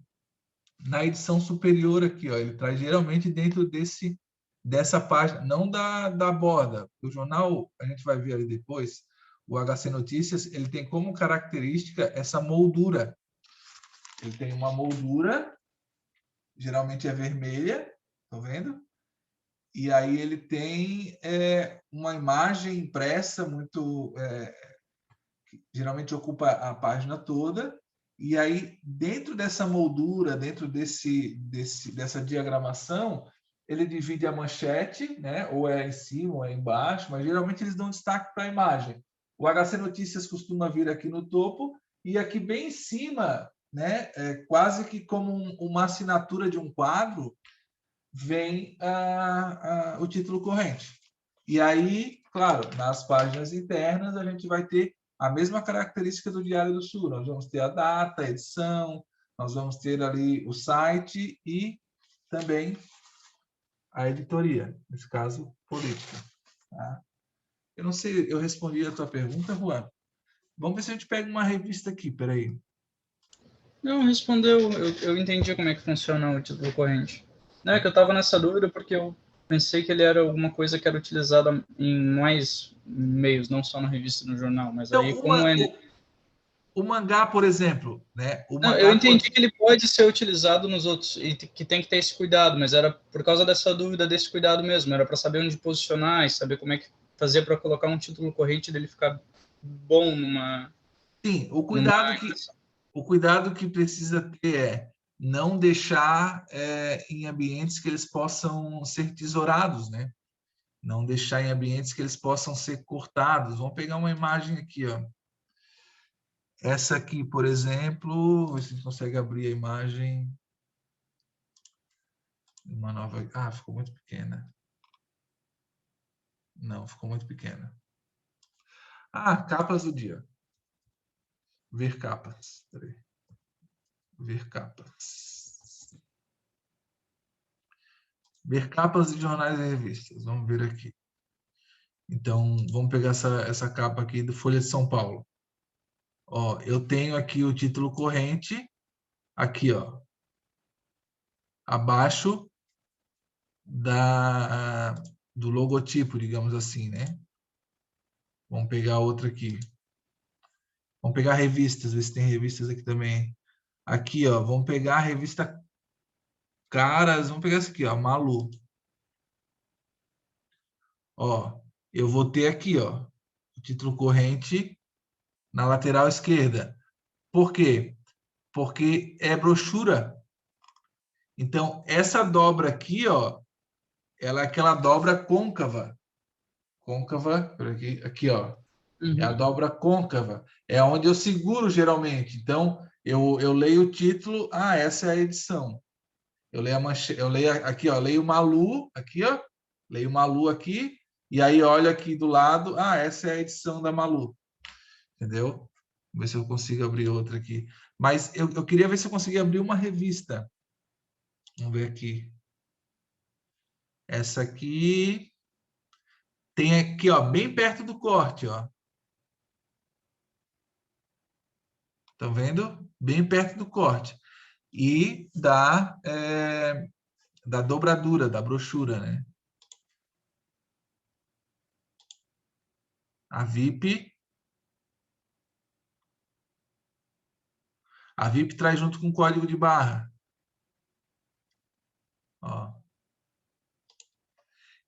A: na edição superior aqui, ó, ele traz geralmente dentro dessa página, não da borda. O jornal, a gente vai ver ali depois, o HC Notícias, ele tem como característica essa moldura. Ele tem uma moldura, geralmente é vermelha, estão vendo? E aí ele tem uma imagem impressa muito... geralmente ocupa a página toda, e aí dentro dessa moldura, dentro dessa diagramação, ele divide a manchete, né? Ou é em cima ou é embaixo, mas geralmente eles dão destaque para a imagem. O HC Notícias costuma vir aqui no topo, e aqui bem em cima, né? Quase que como uma assinatura de um quadro, vem o título corrente. E aí, claro, nas páginas internas a gente vai ter a mesma característica do Diário do Sul. Nós vamos ter a data, a edição, nós vamos ter ali o site e também a editoria, nesse caso, política. Tá? Eu não sei, eu respondi a tua pergunta, Juan. Vamos ver se a gente pega uma revista aqui, peraí.
C: Não, respondeu. Eu entendi como é que funciona o título corrente. Não, é que eu estava nessa dúvida porque eu pensei que ele era alguma coisa que era utilizada em mais meios, não só na revista e no jornal, mas
A: Então,
C: aí como
A: o mangá, por exemplo, né?
C: Não, eu entendi que ele pode ser utilizado nos outros e que tem que ter esse cuidado, mas era por causa dessa dúvida, desse cuidado mesmo, era para saber onde posicionar e saber como é que fazer para colocar um título corrente dele ficar bom numa...
A: Sim, o cuidado que precisa ter é não deixar em ambientes que eles possam ser tesourados, né? Não deixar em ambientes que eles possam ser cortados. Vamos pegar uma imagem aqui, ó. Essa aqui, por exemplo, ver se a gente consegue abrir a imagem. Uma nova. Ficou muito pequena. Não, ficou muito pequena. Capas do dia. Ver capas. Peraí. Ver capas. Ver capas de jornais e revistas. Vamos ver aqui. Então, vamos pegar essa capa aqui do Folha de São Paulo. Ó, eu tenho aqui o título corrente, aqui, ó, abaixo do logotipo, digamos assim, né? Vamos pegar outra aqui. Vamos pegar revistas, ver se tem revistas aqui também. Aqui, ó, vamos pegar a revista Caras, vamos pegar essa aqui, ó, Malu. Ó, eu vou ter aqui, ó, o título corrente na lateral esquerda. Por quê? Porque é brochura. Então, essa dobra aqui, ó, ela é aquela dobra côncava. Côncava, por aqui, ó. É a dobra côncava. É onde eu seguro geralmente. Então, eu leio o título, essa é a edição. Eu leio eu leio aqui, ó, leio Malu, aqui, ó. Leio Malu aqui, e aí olho aqui do lado, essa é a edição da Malu. Entendeu? Vamos ver se eu consigo abrir outra aqui. Mas eu queria ver se eu conseguia abrir uma revista. Vamos ver aqui. Essa aqui tem aqui, ó, bem perto do corte, ó. Estão vendo? Bem perto do corte. E da dobradura, da brochura, né? A VIP. A VIP traz junto com o código de barra. Ó.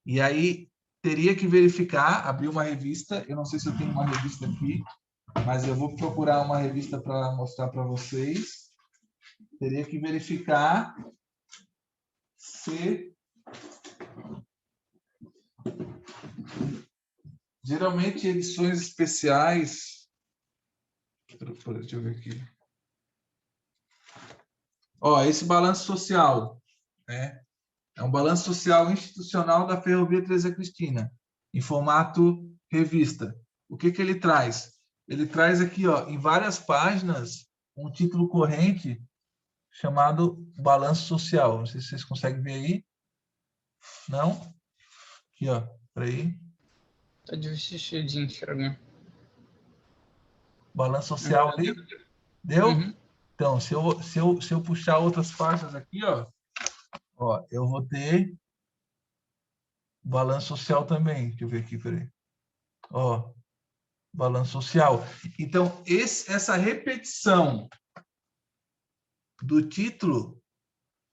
A: E aí, teria que verificar, abrir uma revista. Eu não sei se eu tenho uma revista aqui, mas eu vou procurar uma revista para mostrar para vocês. Teria que verificar se... Geralmente, edições especiais... Deixa eu ver aqui. Ó, esse balanço social, né? É um balanço social institucional da Ferrovia Teresa Cristina, em formato revista. o que que ele traz? Ele traz aqui, ó, em várias páginas, um título corrente chamado Balanço Social. Não sei se vocês conseguem ver aí. Não? Aqui, ó. Peraí.
C: Tá difícil de enxergar.
A: Balanço Social ali. Deu?
C: Uhum.
A: Então, se eu puxar outras páginas aqui, ó, eu vou ter balanço social também. Deixa eu ver aqui, peraí. Ó, balanço social. Então, essa repetição do título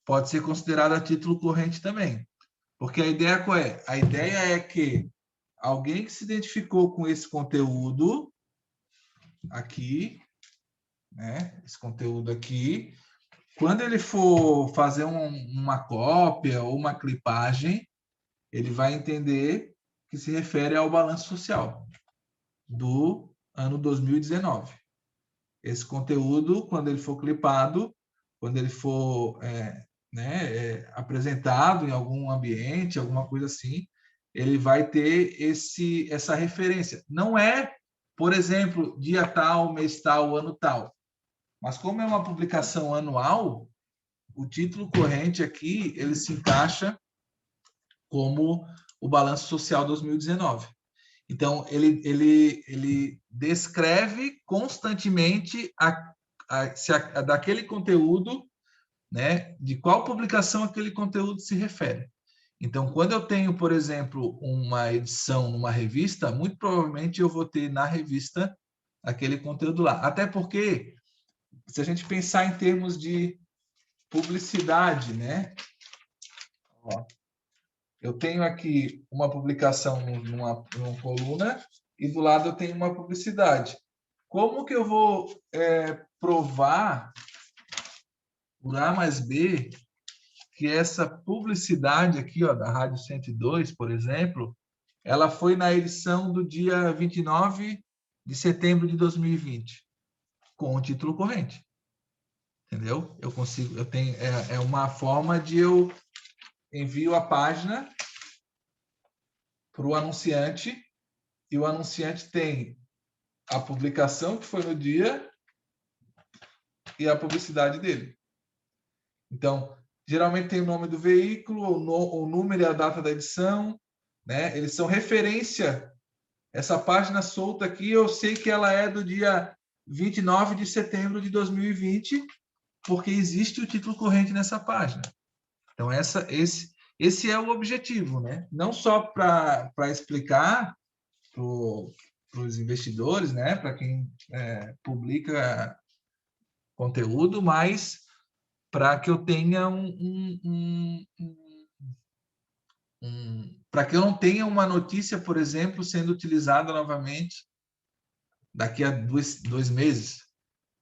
A: pode ser considerada título corrente também. Porque a ideia qual é? A ideia é que alguém que se identificou com esse conteúdo aqui, né? Esse conteúdo aqui, quando ele for fazer uma cópia ou uma clipagem, ele vai entender que se refere ao balanço social do ano 2019. Esse conteúdo, quando ele for clipado, quando ele for apresentado em algum ambiente, alguma coisa assim, ele vai ter essa referência. Não é, por exemplo, dia tal, mês tal, ano tal. Mas como é uma publicação anual, o título corrente aqui, ele se encaixa como o Balanço Social 2019. Então, ele descreve constantemente daquele conteúdo, né, de qual publicação aquele conteúdo se refere. Então, quando eu tenho, por exemplo, uma edição numa revista, muito provavelmente eu vou ter na revista aquele conteúdo lá. Até porque, se a gente pensar em termos de publicidade, né? Ó, eu tenho aqui uma publicação numa coluna e do lado eu tenho uma publicidade. Como que eu vou provar por A mais B que essa publicidade aqui, ó, da Rádio 102, por exemplo, ela foi na edição do dia 29 de setembro de 2020, com o título corrente. Entendeu? É uma forma de eu envio a página para o anunciante e o anunciante tem a publicação que foi no dia e a publicidade dele. Então, geralmente tem o nome do veículo, o número e a data da edição, né? Eles são referência. Essa página solta aqui, eu sei que ela é do dia 29 de setembro de 2020, porque existe o título corrente nessa página. Então, esse é o objetivo, né? Não só para explicar para os investidores, né? Para quem publica conteúdo, mas para que eu tenha para que eu não tenha uma notícia, por exemplo, sendo utilizada novamente daqui a dois meses.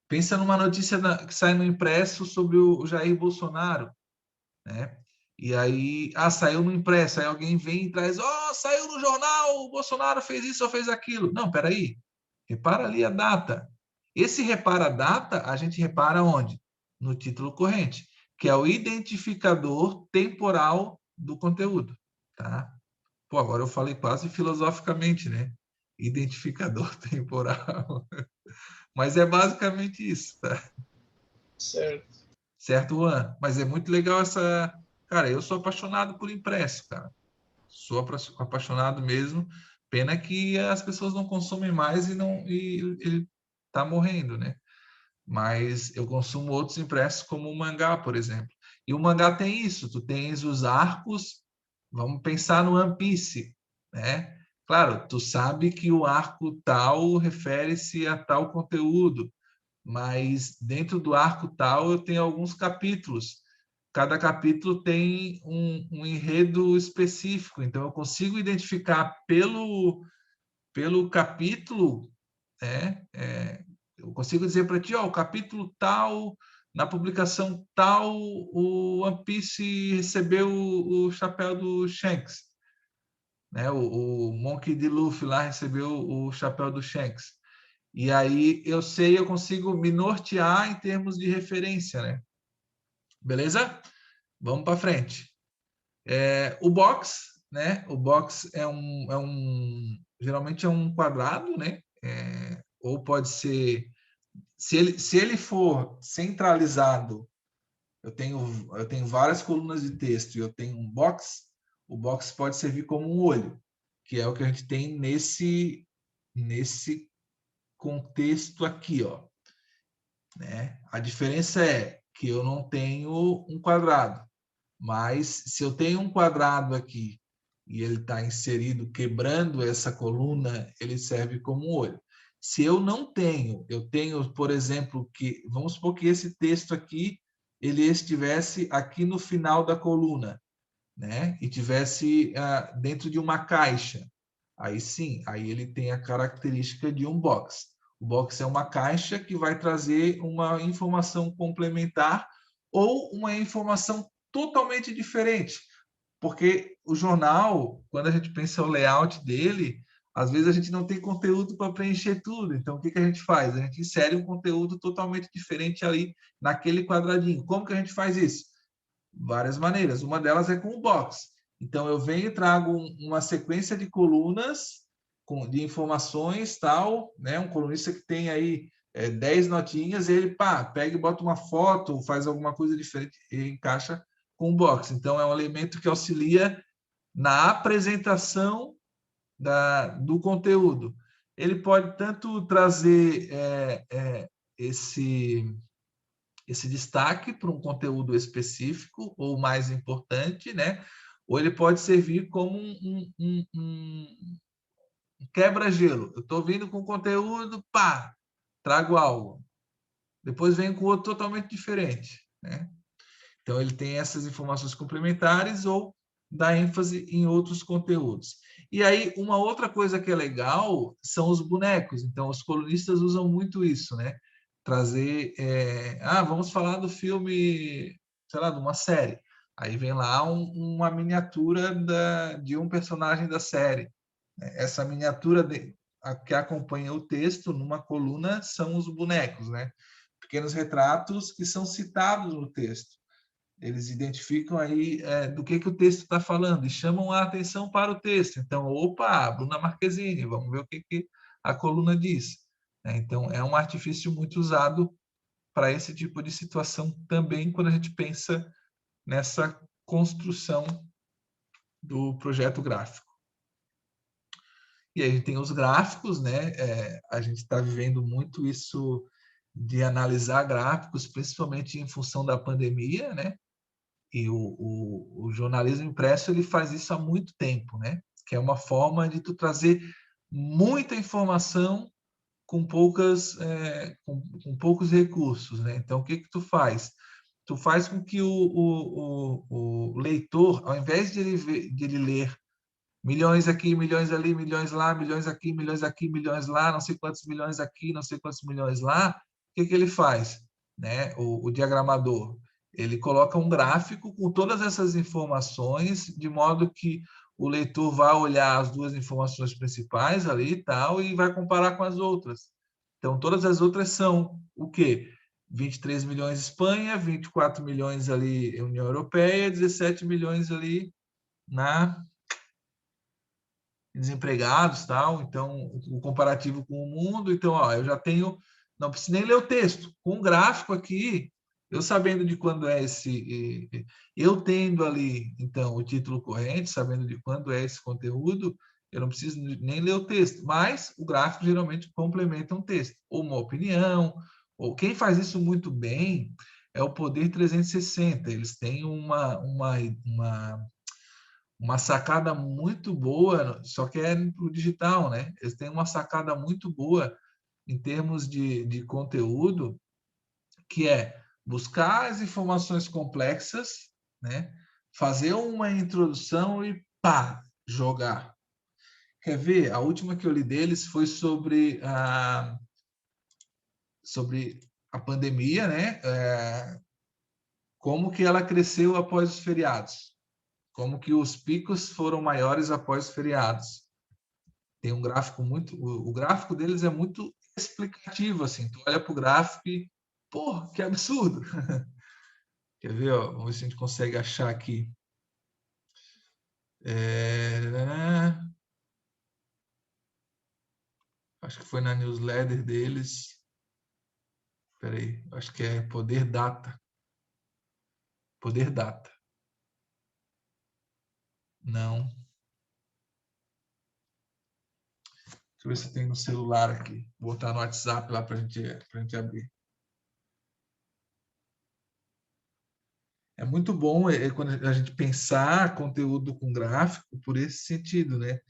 A: Pensa numa notícia que sai no impresso sobre o Jair Bolsonaro, né? E aí, saiu no impresso, aí alguém vem e traz, saiu no jornal, o Bolsonaro fez isso ou fez aquilo. Não, peraí, repara ali a data. Esse repara a data, a gente repara onde? No título corrente, que é o identificador temporal do conteúdo, tá? Pô, agora eu falei quase filosoficamente, né? Identificador temporal. Mas é basicamente isso, tá?
C: Certo.
A: Certo, Juan? Mas é muito legal essa... Cara, eu sou apaixonado por impresso, cara. Sou apaixonado mesmo. Pena que as pessoas não consomem mais e ele tá morrendo, né? Mas eu consumo outros impressos como o mangá, por exemplo. E o mangá tem isso, tu tens os arcos, vamos pensar no One Piece, né? Claro, tu sabe que o arco tal refere-se a tal conteúdo, mas dentro do arco tal eu tenho alguns capítulos. Cada capítulo tem um enredo específico, então eu consigo identificar pelo capítulo, né? Eu consigo dizer para ti, o capítulo tal, na publicação tal, o One Piece recebeu o chapéu do Shanks, né? O Monkey D. Luffy lá recebeu o chapéu do Shanks. E aí eu consigo me nortear em termos de referência, né? Beleza? Vamos para frente. O box, né? O box geralmente é um quadrado, né? Ou pode ser, se ele for centralizado, eu tenho várias colunas de texto e eu tenho um box, o box pode servir como um olho, que é o que a gente tem nesse contexto aqui, ó, né? A diferença é que eu não tenho um quadrado, mas se eu tenho um quadrado aqui e ele está inserido, quebrando essa coluna, ele serve como um olho. Se eu não tenho, eu tenho, por exemplo, vamos supor que esse texto aqui, ele estivesse aqui no final da coluna, né? E tivesse dentro de uma caixa. Aí sim, aí ele tem a característica de um box. O box é uma caixa que vai trazer uma informação complementar ou uma informação totalmente diferente. Porque o jornal, quando a gente pensa o layout dele, às vezes a gente não tem conteúdo para preencher tudo. Então, o que a gente faz? A gente insere um conteúdo totalmente diferente ali naquele quadradinho. Como que a gente faz isso? Várias maneiras. Uma delas é com o box. Então, eu venho e trago uma sequência de colunas de informações, tal, né? Um colunista que tem aí 10 notinhas, ele pega e bota uma foto, faz alguma coisa diferente e encaixa com o box. Então, é um elemento que auxilia na apresentação do conteúdo. Ele pode tanto trazer esse destaque para um conteúdo específico ou mais importante, né? Ou ele pode servir como um quebra-gelo. Eu estou vindo com conteúdo, trago algo. Depois venho com outro totalmente diferente, né? Então, ele tem essas informações complementares ou dá ênfase em outros conteúdos. E aí, uma outra coisa que é legal são os bonecos. Então, os colunistas usam muito isso, né? Trazer... vamos falar do filme, sei lá, de uma série. Aí vem lá uma miniatura de um personagem da série. Essa miniatura que acompanha o texto numa coluna são os bonecos, né? Pequenos retratos que são citados no texto. Eles identificam aí do que o texto está falando e chamam a atenção para o texto. Então, opa, Bruna Marquezine, vamos ver o que a coluna diz. Então, é um artifício muito usado para esse tipo de situação também, quando a gente pensa nessa construção do projeto gráfico. E aí a gente tem os gráficos, né? A gente está vivendo muito isso de analisar gráficos, principalmente em função da pandemia, né? E o jornalismo impresso ele faz isso há muito tempo, né? Que é uma forma de tu trazer muita informação com poucos recursos, né? Então, o que tu faz? Tu faz com que o leitor, ao invés de ele ler milhões aqui, milhões ali, milhões lá, milhões aqui, milhões lá, não sei quantos milhões aqui, não sei quantos milhões lá, o que ele faz? Né? O diagramador, ele coloca um gráfico com todas essas informações, de modo que o leitor vai olhar as duas informações principais ali e tal, e vai comparar com as outras. Então, todas as outras são o quê? 23 milhões Espanha, 24 milhões ali União Europeia, 17 milhões ali na desempregados, tal. Então, o comparativo com o mundo. Então, eu já tenho, não preciso nem ler o texto, com um gráfico aqui, eu sabendo de quando é eu tendo ali, então, o título corrente, sabendo de quando é esse conteúdo, eu não preciso nem ler o texto, mas o gráfico geralmente complementa um texto, ou uma opinião, ou quem faz isso muito bem é o Poder 360. Eles têm uma sacada muito boa, só que é no digital, né? Eles têm uma sacada muito boa em termos de conteúdo, que é buscar as informações complexas, né? Fazer uma introdução e jogar. Quer ver? A última que eu li deles foi sobre a pandemia, né? Como que ela cresceu após os feriados. Como que os picos foram maiores após os feriados. Tem um gráfico o gráfico deles é muito explicativo, assim. Tu olha para o gráfico e, porra, que absurdo. Quer ver, ó? Vamos ver se a gente consegue achar aqui. Acho que foi na newsletter deles. Espera aí, acho que é Poder Data. Poder Data. Não. Deixa eu ver se tem no celular aqui. Vou botar no WhatsApp lá para a gente abrir. É muito bom quando a gente pensar conteúdo com gráfico por esse sentido, né?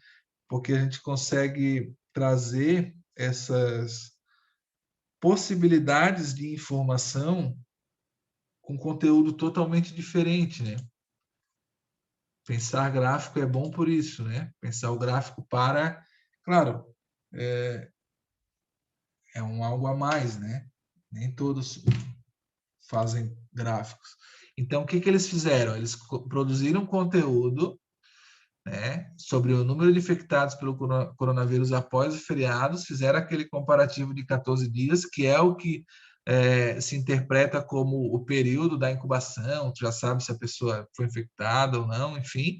A: Porque a gente consegue trazer essas possibilidades de informação com conteúdo totalmente diferente, né? Pensar gráfico é bom por isso, né? Pensar o gráfico para, claro, é algo a mais, né? Nem todos fazem gráficos. Então, o que eles fizeram? Eles produziram conteúdo, né, sobre o número de infectados pelo coronavírus após os feriados, fizeram aquele comparativo de 14 dias, que é o que se interpreta como o período da incubação, tu já sabe se a pessoa foi infectada ou não, enfim.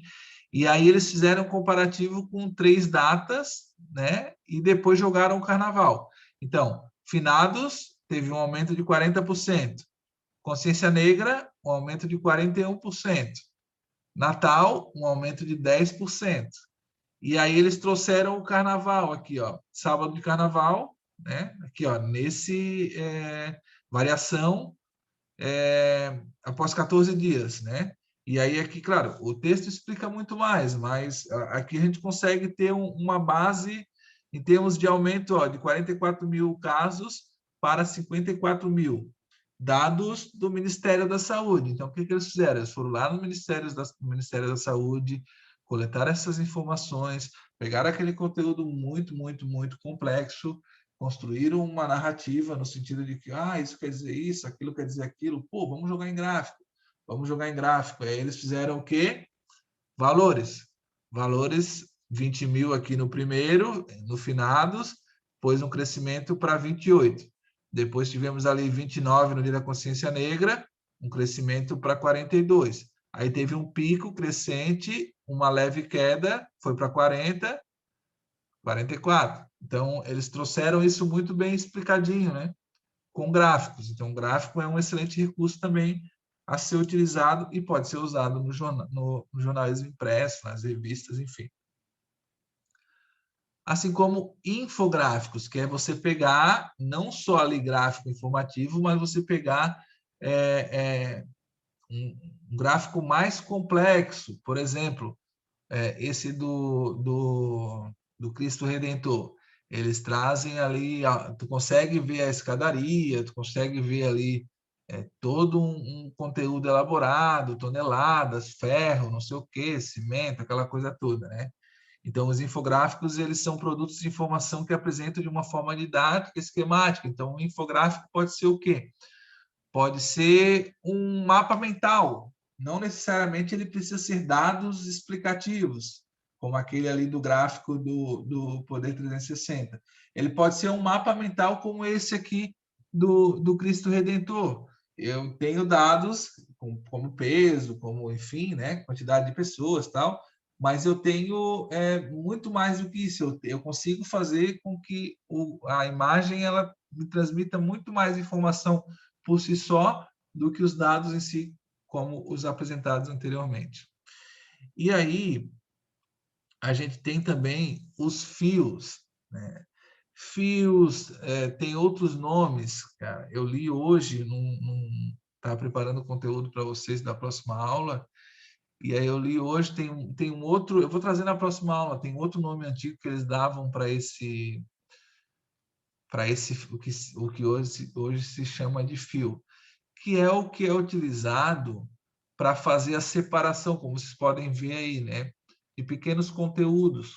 A: E aí eles fizeram um comparativo com 3 datas, né, e depois jogaram o carnaval. Então, finados teve um aumento de 40%. Consciência Negra, um aumento de 41%. Natal, um aumento de 10%. E aí eles trouxeram o carnaval aqui, ó, sábado de carnaval, né? Aqui, ó, nesse variação após 14 dias, né? E aí aqui, claro, o texto explica muito mais, mas aqui a gente consegue ter uma base em termos de aumento, ó, de 44 mil casos para 54 mil. Dados do Ministério da Saúde. Então, o que eles fizeram? Eles foram lá no Ministério da Saúde, coletaram essas informações, pegaram aquele conteúdo muito, muito, muito complexo, construíram uma narrativa no sentido de que, isso quer dizer isso, aquilo quer dizer aquilo, pô, vamos jogar em gráfico, vamos jogar em gráfico. Aí eles fizeram o quê? Valores. Valores, 20 mil aqui no primeiro, no finados, depois um crescimento para 28. Depois tivemos ali 29 no Dia da Consciência Negra, um crescimento para 42. Aí teve um pico crescente, uma leve queda, foi para 40, 44. Então, eles trouxeram isso muito bem explicadinho, né? Com gráficos. Então, o gráfico é um excelente recurso também a ser utilizado e pode ser usado no jornalismo impresso, nas revistas, enfim. Assim como infográficos, que é você pegar não só ali gráfico informativo, mas você pegar um gráfico mais complexo, por exemplo, esse do Cristo Redentor. Eles trazem ali, tu consegue ver a escadaria, tu consegue ver ali todo um conteúdo elaborado, toneladas, ferro, não sei o que, cimento, aquela coisa toda, né? Então, os infográficos, eles são produtos de informação que apresentam de uma forma didática, esquemática. Então, um infográfico pode ser o quê? Pode ser um mapa mental. Não necessariamente ele precisa ser dados explicativos, como aquele ali do gráfico do Poder 360. Ele pode ser um mapa mental como esse aqui do Cristo Redentor. Eu tenho dados como peso, como, enfim, né, quantidade de pessoas, tal, mas eu tenho muito mais do que isso. Eu consigo fazer com que a imagem ela me transmita muito mais informação por si só do que os dados em si, como os apresentados anteriormente. E aí, a gente tem também os fios, né? Fios, tem outros nomes, cara. Eu li hoje, estava preparando conteúdo para vocês da próxima aula, e aí eu li hoje, tem um outro, eu vou trazer na próxima aula, tem outro nome antigo que eles davam para esse o que hoje se chama de fio, que é o que é utilizado para fazer a separação, como vocês podem ver aí, né, de pequenos conteúdos.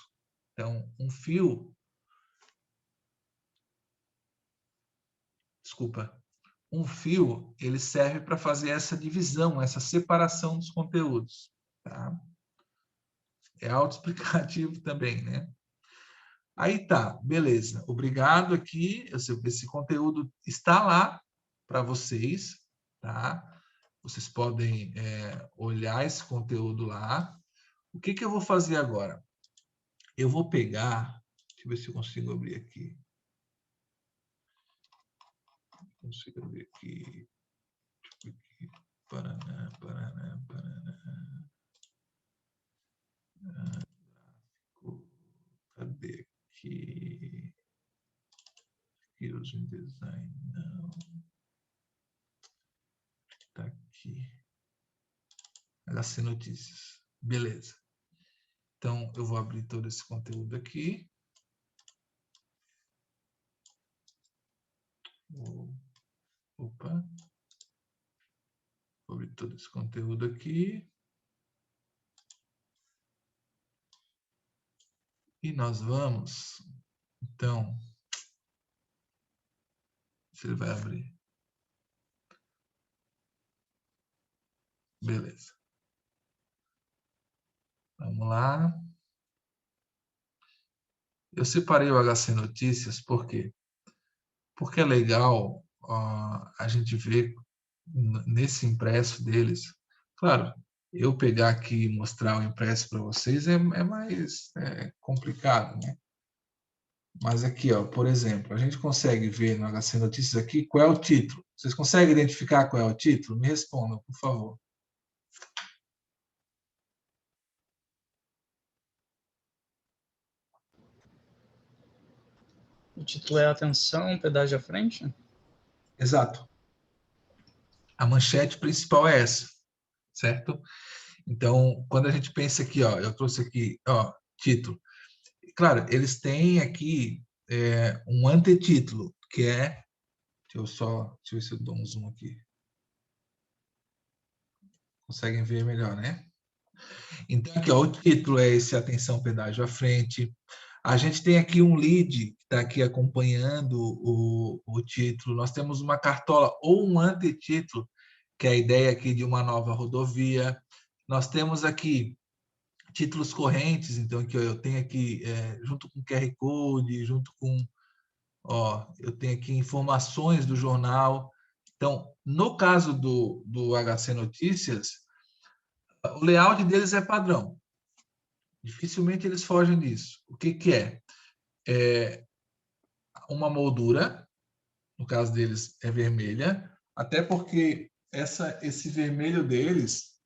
A: Então, um fio, ele serve para fazer essa divisão, essa separação dos conteúdos, tá? É autoexplicativo também, né? Aí tá, beleza. Obrigado aqui. Esse conteúdo está lá para vocês, tá? Vocês podem olhar esse conteúdo lá. O que eu vou fazer agora? Eu vou pegar, deixa eu ver se eu consigo abrir aqui. consigo ver aqui. Paraná, Paraná, Paraná. Cadê aqui? Skills in Design, não. Tá aqui. HC Notícias. Beleza. Então, eu vou abrir todo esse conteúdo aqui. Opa. Vou abrir todo esse conteúdo aqui. E nós vamos, então, se ele vai abrir. Beleza. Vamos lá. Eu separei o HC Notícias, por quê? Porque é legal a gente ver nesse impresso deles. Claro, eu pegar aqui e mostrar o impresso para vocês é mais complicado, né? Mas aqui, ó, por exemplo, a gente consegue ver no HC Notícias aqui qual é o título. Vocês conseguem identificar qual é o título? Me respondam, por favor.
C: O título é Atenção, Pedágio à Frente?
A: Exato. A manchete principal é essa, certo? Então, quando a gente pensa aqui, ó, eu trouxe aqui, ó, título. Claro, eles têm aqui um antetítulo, que é... Deixa eu ver se eu dou um zoom aqui. Conseguem ver melhor, né? Então, aqui, ó, o título é esse, Atenção, Pedágio à Frente. A gente tem aqui um lead que está aqui acompanhando o título. Nós temos uma cartola ou um antetítulo, que é a ideia aqui de uma nova rodovia. Nós temos aqui títulos correntes, então aqui, ó, eu tenho aqui, junto com QR Code, junto com, ó, eu tenho aqui informações do jornal. Então, no caso do HC Notícias, o layout deles é padrão. Dificilmente eles fogem disso. O que que é? É uma moldura, no caso deles é vermelha, até porque esse vermelho deles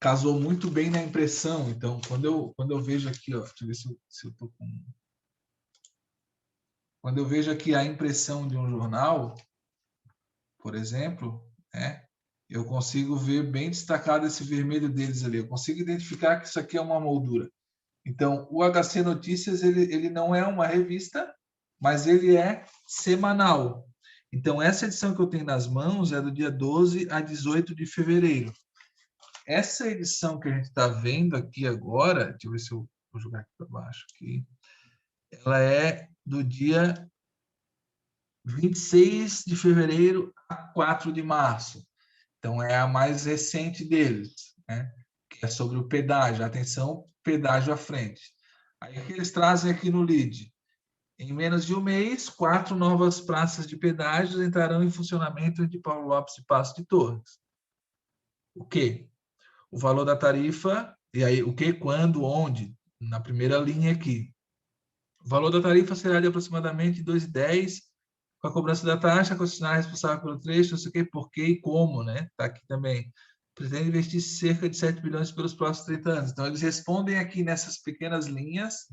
A: casou muito bem na impressão. Então, quando eu vejo aqui, ó, deixa eu ver se eu tô com... Quando eu vejo aqui a impressão de um jornal, por exemplo, né, eu consigo ver bem destacado esse vermelho deles ali. Eu consigo identificar que isso aqui é uma moldura. Então, o HC Notícias, ele não é uma revista, mas ele é semanal. Então, essa edição que eu tenho nas mãos é do dia 12 a 18 de fevereiro. Essa edição que a gente está vendo aqui agora, deixa eu ver se eu vou jogar aqui para baixo, aqui, ela é do dia 26 de fevereiro a 4 de março. Então, é a mais recente deles, né? Que é sobre o pedágio. Atenção, pedágio à frente. Aí, o que eles trazem aqui no lead? Em menos de um mês, 4 novas praças de pedágios entrarão em funcionamento entre Paulo Lopes e Passo de Torres. O quê? O valor da tarifa, e aí o que, quando, onde? Na primeira linha aqui. O valor da tarifa será de aproximadamente R$ 2,10, com a cobrança da taxa, a concessionária responsável pelo trecho, não sei o que, por quê e como, né? Está aqui também. Pretende investir cerca de 7 bilhões pelos próximos 30 anos. Então, eles respondem aqui nessas pequenas linhas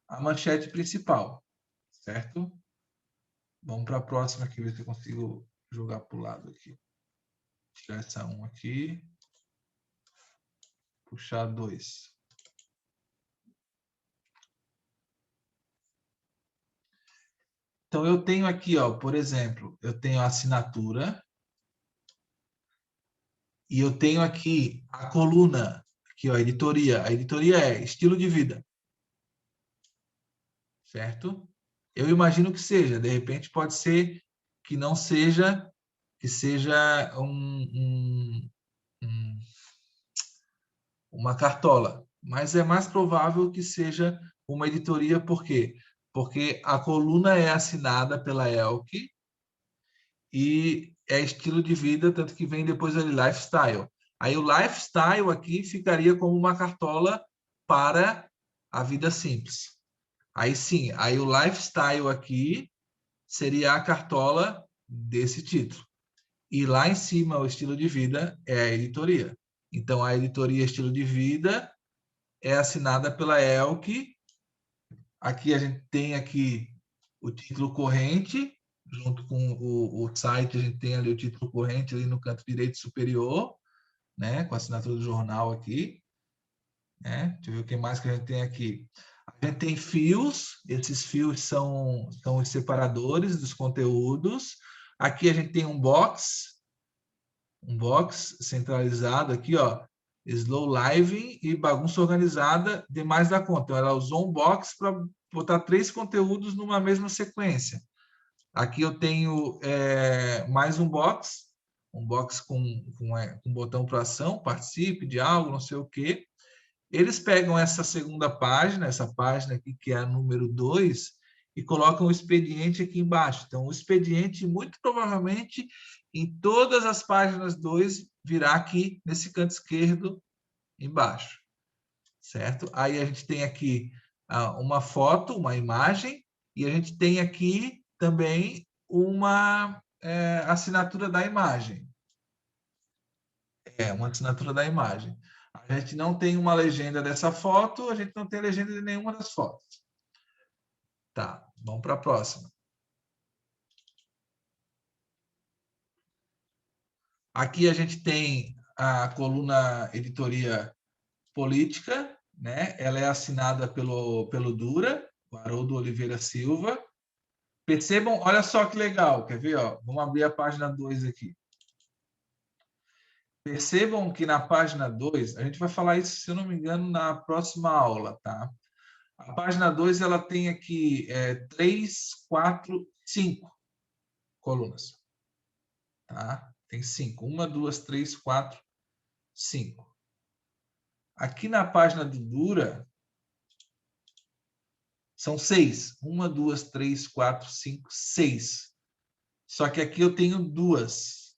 A: a manchete principal, certo? Vamos para a próxima aqui, ver se eu consigo jogar para o lado aqui. Tirar essa 1 aqui. Puxar 2. Então, eu tenho aqui, ó, por exemplo, eu tenho a assinatura e eu tenho aqui a coluna, aqui, ó, a editoria. A editoria é estilo de vida. Certo? Eu imagino que seja. De repente, pode ser que não seja, que seja uma cartola. Mas é mais provável que seja uma editoria, por quê? Porque a coluna é assinada pela Elk e é estilo de vida, tanto que vem depois ali lifestyle. Aí o lifestyle aqui ficaria como uma cartola para a vida simples. Aí sim, aí o lifestyle aqui seria a cartola desse título. E lá em cima, o estilo de vida é a editoria. Então, a editoria Estilo de Vida é assinada pela Elk. Aqui a gente tem aqui o título corrente, junto com o site, a gente tem ali o título corrente ali no canto direito superior, né, com a assinatura do jornal aqui. Né? Deixa eu ver o que mais que a gente tem aqui. A gente tem fios, esses fios são os separadores dos conteúdos. Aqui a gente tem um box centralizado aqui, ó, Slow Living e bagunça organizada demais da conta. Então, ela usou um box para botar 3 conteúdos numa mesma sequência. Aqui eu tenho mais um box com botão para ação, participe de algo, não sei o quê. Eles pegam essa segunda página, essa página aqui, que é a número 2, e colocam o expediente aqui embaixo. Então, o expediente, muito provavelmente, em todas as páginas 2, virá aqui nesse canto esquerdo embaixo. Certo? Aí a gente tem aqui uma foto, uma imagem, e a gente tem aqui também uma assinatura da imagem. Uma assinatura da imagem. A gente não tem uma legenda dessa foto, a gente não tem legenda de nenhuma das fotos. Tá, vamos para a próxima. Aqui a gente tem a coluna editoria política, né? Ela é assinada pelo Dura, o Haroldo Oliveira Silva. Percebam, olha só que legal, quer ver? Ó? Vamos abrir a página 2 aqui. Percebam que na página 2, a gente vai falar isso, se eu não me engano, na próxima aula, tá? A página 2, ela tem aqui 3, 4, 5 colunas. Tá? Tem 5. 1, 2, 3, 4, 5. Aqui na página do Dura, são 6. 1, 2, 3, 4, 5, 6. Só que aqui eu tenho 2.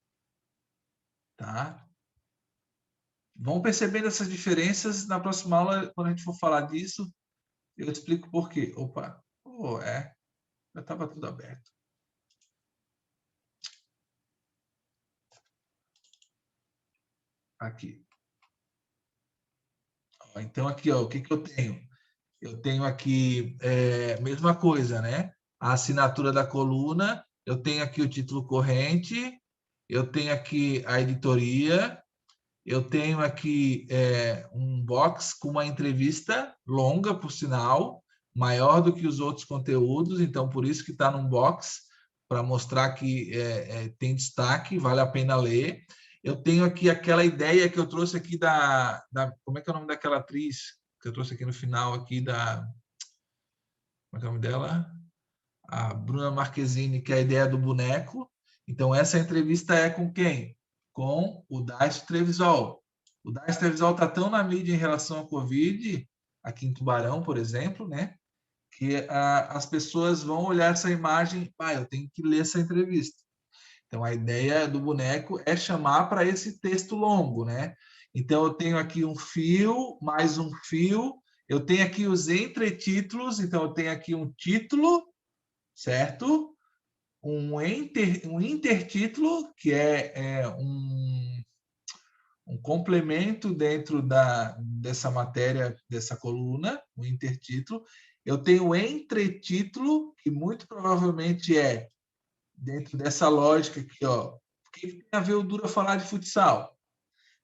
A: Tá? Vão percebendo essas diferenças. Na próxima aula, quando a gente for falar disso, eu explico por quê. Opa, já estava tudo aberto. Aqui. Então, aqui, ó, o que eu tenho? Eu tenho aqui, mesma coisa, né? A assinatura da coluna, eu tenho aqui o título corrente, eu tenho aqui a editoria, eu tenho aqui um box com uma entrevista longa, por sinal, maior do que os outros conteúdos, então por isso que está num box, para mostrar que tem destaque, vale a pena ler. Eu tenho aqui aquela ideia que eu trouxe aqui como é que é o nome daquela atriz que eu trouxe aqui no final aqui como é que é o nome dela? A Bruna Marquezine, que é a ideia do boneco. Então essa entrevista é com quem? Com o Dácio Trevisol. O Dácio Trevisol está tão na mídia em relação à Covid, aqui em Tubarão, por exemplo, né? Que as pessoas vão olhar essa imagem, eu tenho que ler essa entrevista. Então, a ideia do boneco é chamar para esse texto longo, né? Então, eu tenho aqui um fio, mais um fio, eu tenho aqui os entretítulos, então eu tenho aqui um título, certo? Um intertítulo, que é um complemento dentro dessa matéria, dessa coluna, o intertítulo. Eu tenho o entretítulo, que muito provavelmente é dentro dessa lógica aqui, ó. O que tem a ver o Dura falar de futsal?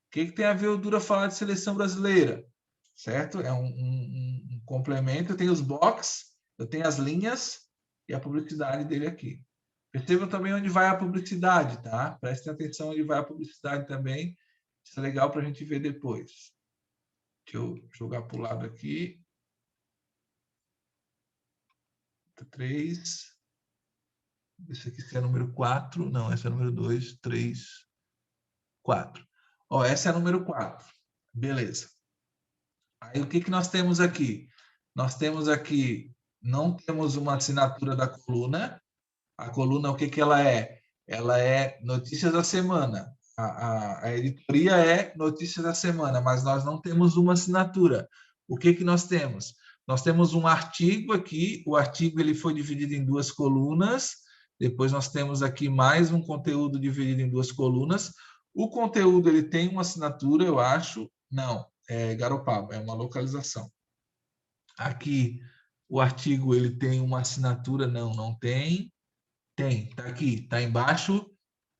A: O que tem a ver o Dura falar de seleção brasileira? Certo? É um complemento. Eu tenho os box, eu tenho as linhas e a publicidade dele aqui. Percebam também onde vai a publicidade, tá? Prestem atenção onde vai a publicidade também. Isso é legal para a gente ver depois. Deixa eu jogar para o lado aqui. 3. Esse aqui é número 4. Não, esse é número 2, 3, 4. Ó, essa é a número 4. Beleza. Aí, o que nós temos aqui? Nós temos aqui, não temos uma assinatura da coluna. A coluna, o que ela é? Ela é Notícias da Semana. A editoria é Notícias da Semana, mas nós não temos uma assinatura. O que nós temos? Nós temos um artigo aqui. O artigo ele foi dividido em 2 colunas. Depois nós temos aqui mais um conteúdo dividido em 2 colunas. O conteúdo ele tem uma assinatura, eu acho. Não, é Garopaba, é uma localização. Aqui o artigo ele tem uma assinatura, não tem. Tem, tá aqui, tá embaixo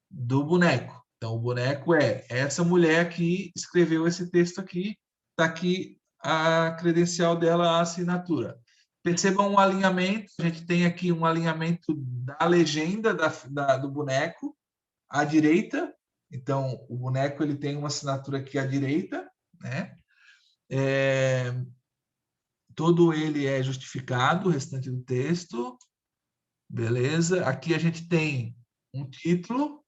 A: do boneco. Então o boneco é essa mulher que escreveu esse texto aqui, tá aqui a credencial dela, a assinatura. Percebam um alinhamento, a gente tem aqui um alinhamento da legenda do boneco à direita. Então, o boneco ele tem uma assinatura aqui à direita, né? Todo ele é justificado, o restante do texto. Beleza? Aqui a gente tem um título,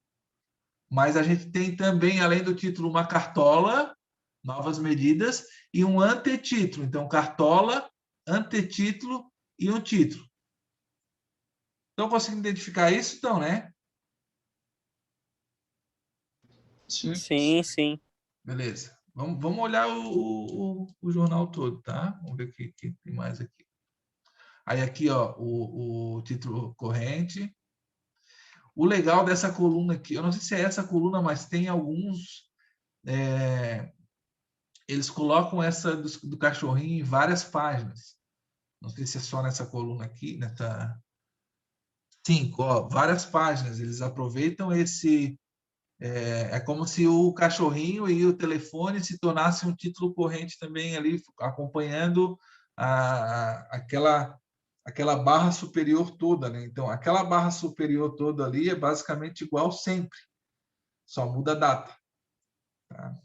A: mas a gente tem também, além do título, uma cartola, novas medidas, e um antetítulo. Então, cartola, antetítulo e um título. Então, conseguindo identificar isso, então, né?
C: Sim.
D: Sim, sim.
A: Beleza. Vamos olhar o jornal todo, tá? Vamos ver o que tem mais aqui. Aí aqui, ó, o título corrente. O legal dessa coluna aqui, eu não sei se é essa coluna, mas tem alguns... eles colocam essa do cachorrinho em várias páginas. Não sei se é só nessa coluna aqui, nessa... 5, ó, várias páginas. Eles aproveitam esse... É como se o cachorrinho e o telefone se tornassem um título corrente também ali, acompanhando aquela barra superior toda, né? Então, aquela barra superior toda ali é basicamente igual sempre, só muda a data. Tá?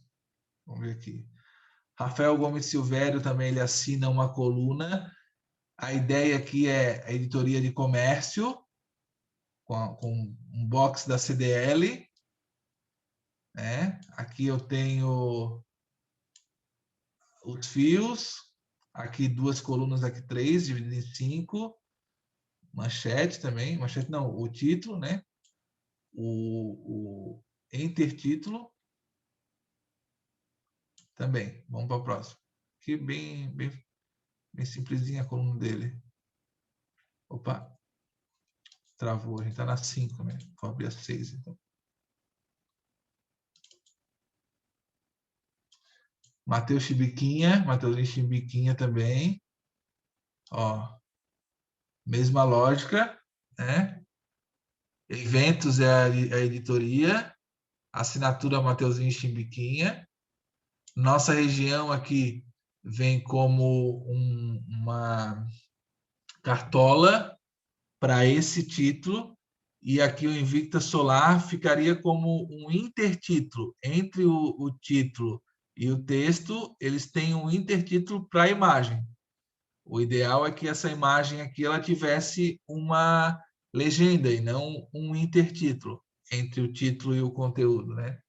A: Vamos ver aqui. Rafael Gomes Silvério também ele assina uma coluna. A ideia aqui é a editoria de comércio, com um box da CDL. Né? Aqui eu tenho os fios, aqui 2 colunas, aqui 3, dividido em 5. Manchete também, manchete não, o título, né? O intertítulo também. Vamos para o próximo. Aqui bem simplesinha a coluna dele. Opa, travou, a gente está na 5, né? Vou abrir a 6, então. Matheus Chibiquinha também. Ó, mesma lógica, né? Eventos é a editoria. Assinatura Mateuzinho Chimbiquinha. Nossa região aqui vem como uma cartola para esse título. E aqui o Invicta Solar ficaria como um intertítulo. Entre o título e o texto, eles têm um intertítulo para a imagem. O ideal é que essa imagem aqui ela tivesse uma legenda e não um intertítulo entre o título e o conteúdo, né?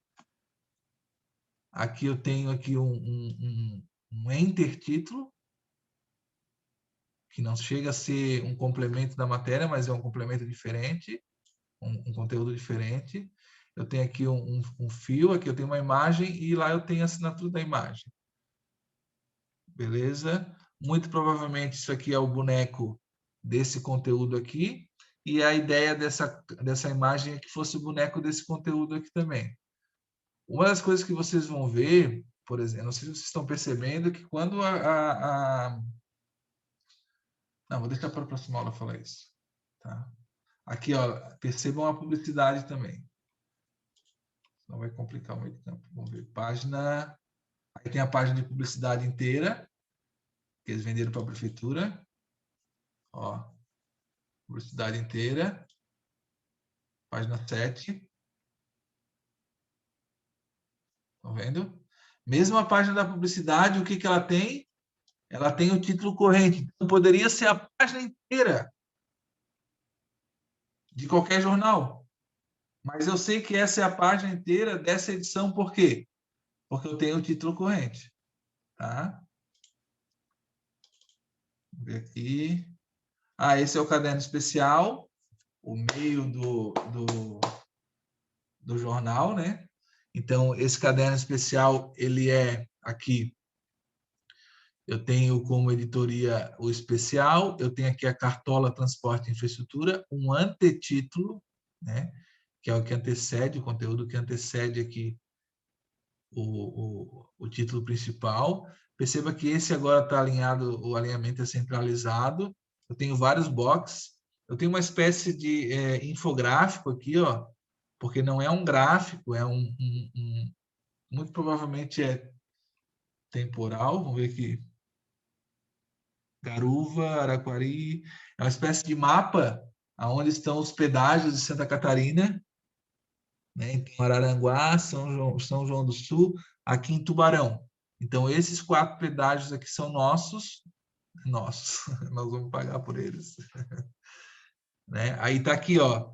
A: Aqui eu tenho aqui um intertítulo, que não chega a ser um complemento da matéria, mas é um complemento diferente, um conteúdo diferente. Eu tenho aqui um fio, aqui eu tenho uma imagem e lá eu tenho a assinatura da imagem. Beleza? Muito provavelmente isso aqui é o boneco desse conteúdo aqui, e a ideia dessa imagem é que fosse o boneco desse conteúdo aqui também. Uma das coisas que vocês vão ver, por exemplo, não sei se vocês estão percebendo, que quando Não, vou deixar para a próxima aula falar isso. Tá? Aqui, ó, percebam a publicidade também. Não vai complicar muito tempo. Vamos ver. Página... Aí tem a página de publicidade inteira, que eles venderam para a prefeitura. Ó, publicidade inteira. Página 7. Estão vendo? Mesmo a página da publicidade, o que ela tem? Ela tem o título corrente. Então, poderia ser a página inteira de qualquer jornal. Mas eu sei que essa é a página inteira dessa edição, por quê? Porque eu tenho o título corrente. Tá? Vamos ver aqui. Esse é o caderno especial, o meio do jornal, né? Então, esse caderno especial, ele é aqui Eu tenho como editoria o especial, eu tenho aqui a cartola Transporte e Infraestrutura, um antetítulo, né, que é o que antecede, o conteúdo que antecede aqui o título principal. Perceba que esse agora está alinhado, o alinhamento é centralizado. Eu tenho vários boxes. Eu tenho uma espécie de infográfico aqui, ó, porque não é um gráfico, é muito provavelmente é temporal. Vamos ver aqui. Garuva, Araquari, é uma espécie de mapa aonde estão os pedágios de Santa Catarina, né? Então, Araranguá, São João do Sul, aqui em Tubarão. Então, esses 4 pedágios aqui são nossos, nós vamos pagar por eles. Né? Aí está aqui, ó,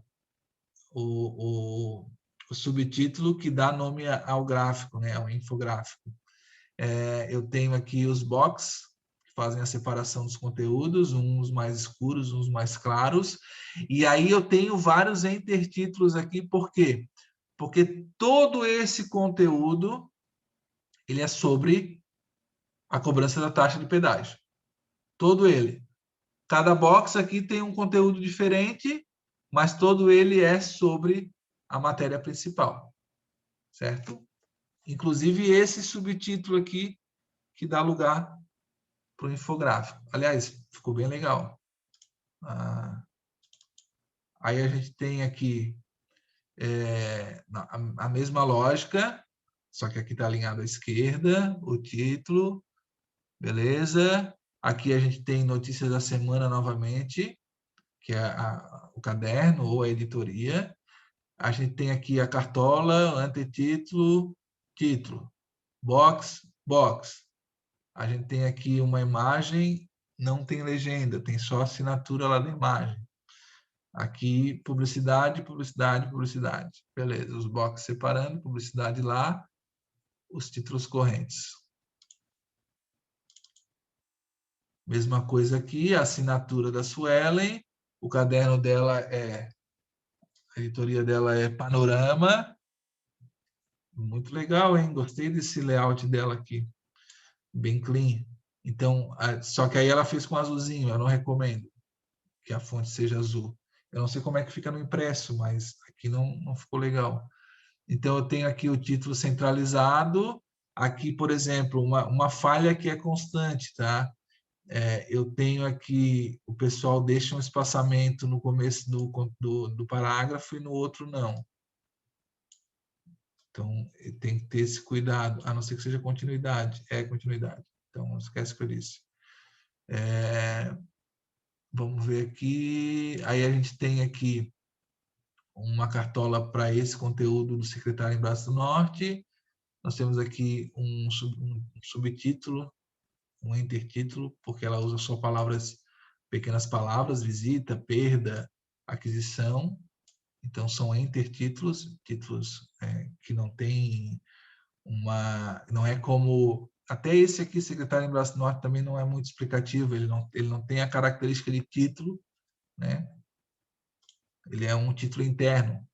A: o subtítulo que dá nome ao gráfico, né? Ao infográfico. Eu tenho aqui os boxes, que fazem a separação dos conteúdos, uns mais escuros, uns mais claros. E aí eu tenho vários intertítulos aqui, por quê? Porque todo esse conteúdo ele é sobre a cobrança da taxa de pedágio. Todo ele. Cada box aqui tem um conteúdo diferente, mas todo ele é sobre a matéria principal. Certo? Inclusive esse subtítulo aqui que dá lugar para o infográfico. Aliás, ficou bem legal. Aí a gente tem aqui a mesma lógica, só que aqui está alinhado à esquerda, o título, beleza? Aqui a gente tem notícias da semana novamente, que é o caderno ou a editoria. A gente tem aqui a cartola, antetítulo, título, box, box. A gente tem aqui uma imagem, não tem legenda, tem só assinatura lá da imagem. Aqui, publicidade, publicidade, publicidade. Beleza, os boxes separando, publicidade lá, os títulos correntes. Mesma coisa aqui, a assinatura da Suelen, o caderno dela a editoria dela é Panorama. Muito legal, hein? Gostei desse layout dela aqui. Bem clean. Então, só que aí ela fez com azulzinho, eu não recomendo que a fonte seja azul. Eu não sei como é que fica no impresso, mas aqui não ficou legal. Então, eu tenho aqui o título centralizado. Aqui, por exemplo, uma falha que é constante, tá? Eu tenho aqui, o pessoal deixa um espaçamento no começo do parágrafo e no outro não. Então, tem que ter esse cuidado, a não ser que seja continuidade. É continuidade. Então, não esquece por isso. Vamos ver aqui. Aí a gente tem aqui uma cartola para esse conteúdo do secretário em Braço do Norte. Nós temos aqui um subtítulo, um intertítulo, porque ela usa só pequenas palavras, visita, perda, aquisição. Então, são intertítulos, títulos que não tem não é como... Até esse aqui, secretário em Braço do Norte, também não é muito explicativo, ele não tem a característica de título, né? Ele é um título interno.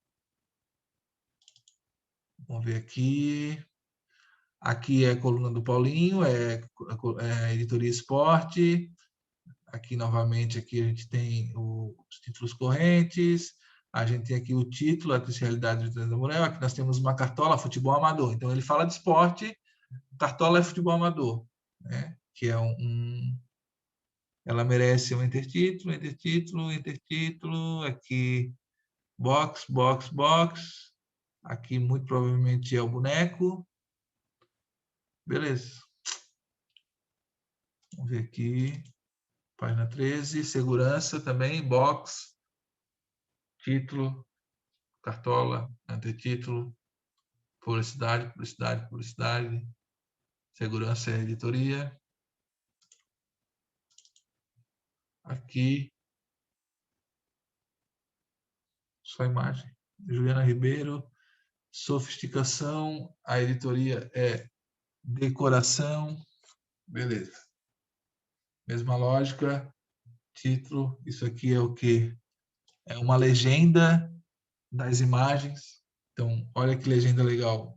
A: Vamos ver aqui. Aqui é a coluna do Paulinho, é editoria esporte. Aqui, novamente, aqui a gente tem os títulos correntes. A gente tem aqui o título, a triste realidade do Murel. Aqui nós temos uma cartola, futebol amador. Então, ele fala de esporte, cartola é futebol amador, né? Que é ela merece um intertítulo, intertítulo, intertítulo. Aqui, box, box, box. Aqui, muito provavelmente, é o boneco. Beleza. Vamos ver aqui. Página 13. Segurança também. Box. Título. Cartola. Antetítulo. Publicidade, publicidade, publicidade. Segurança e editoria. Aqui. Só imagem. Juliana Ribeiro. Sofisticação. A editoria é decoração. Beleza. Mesma lógica. Título. Isso aqui é o quê? É uma legenda das imagens. Então, olha que legenda legal.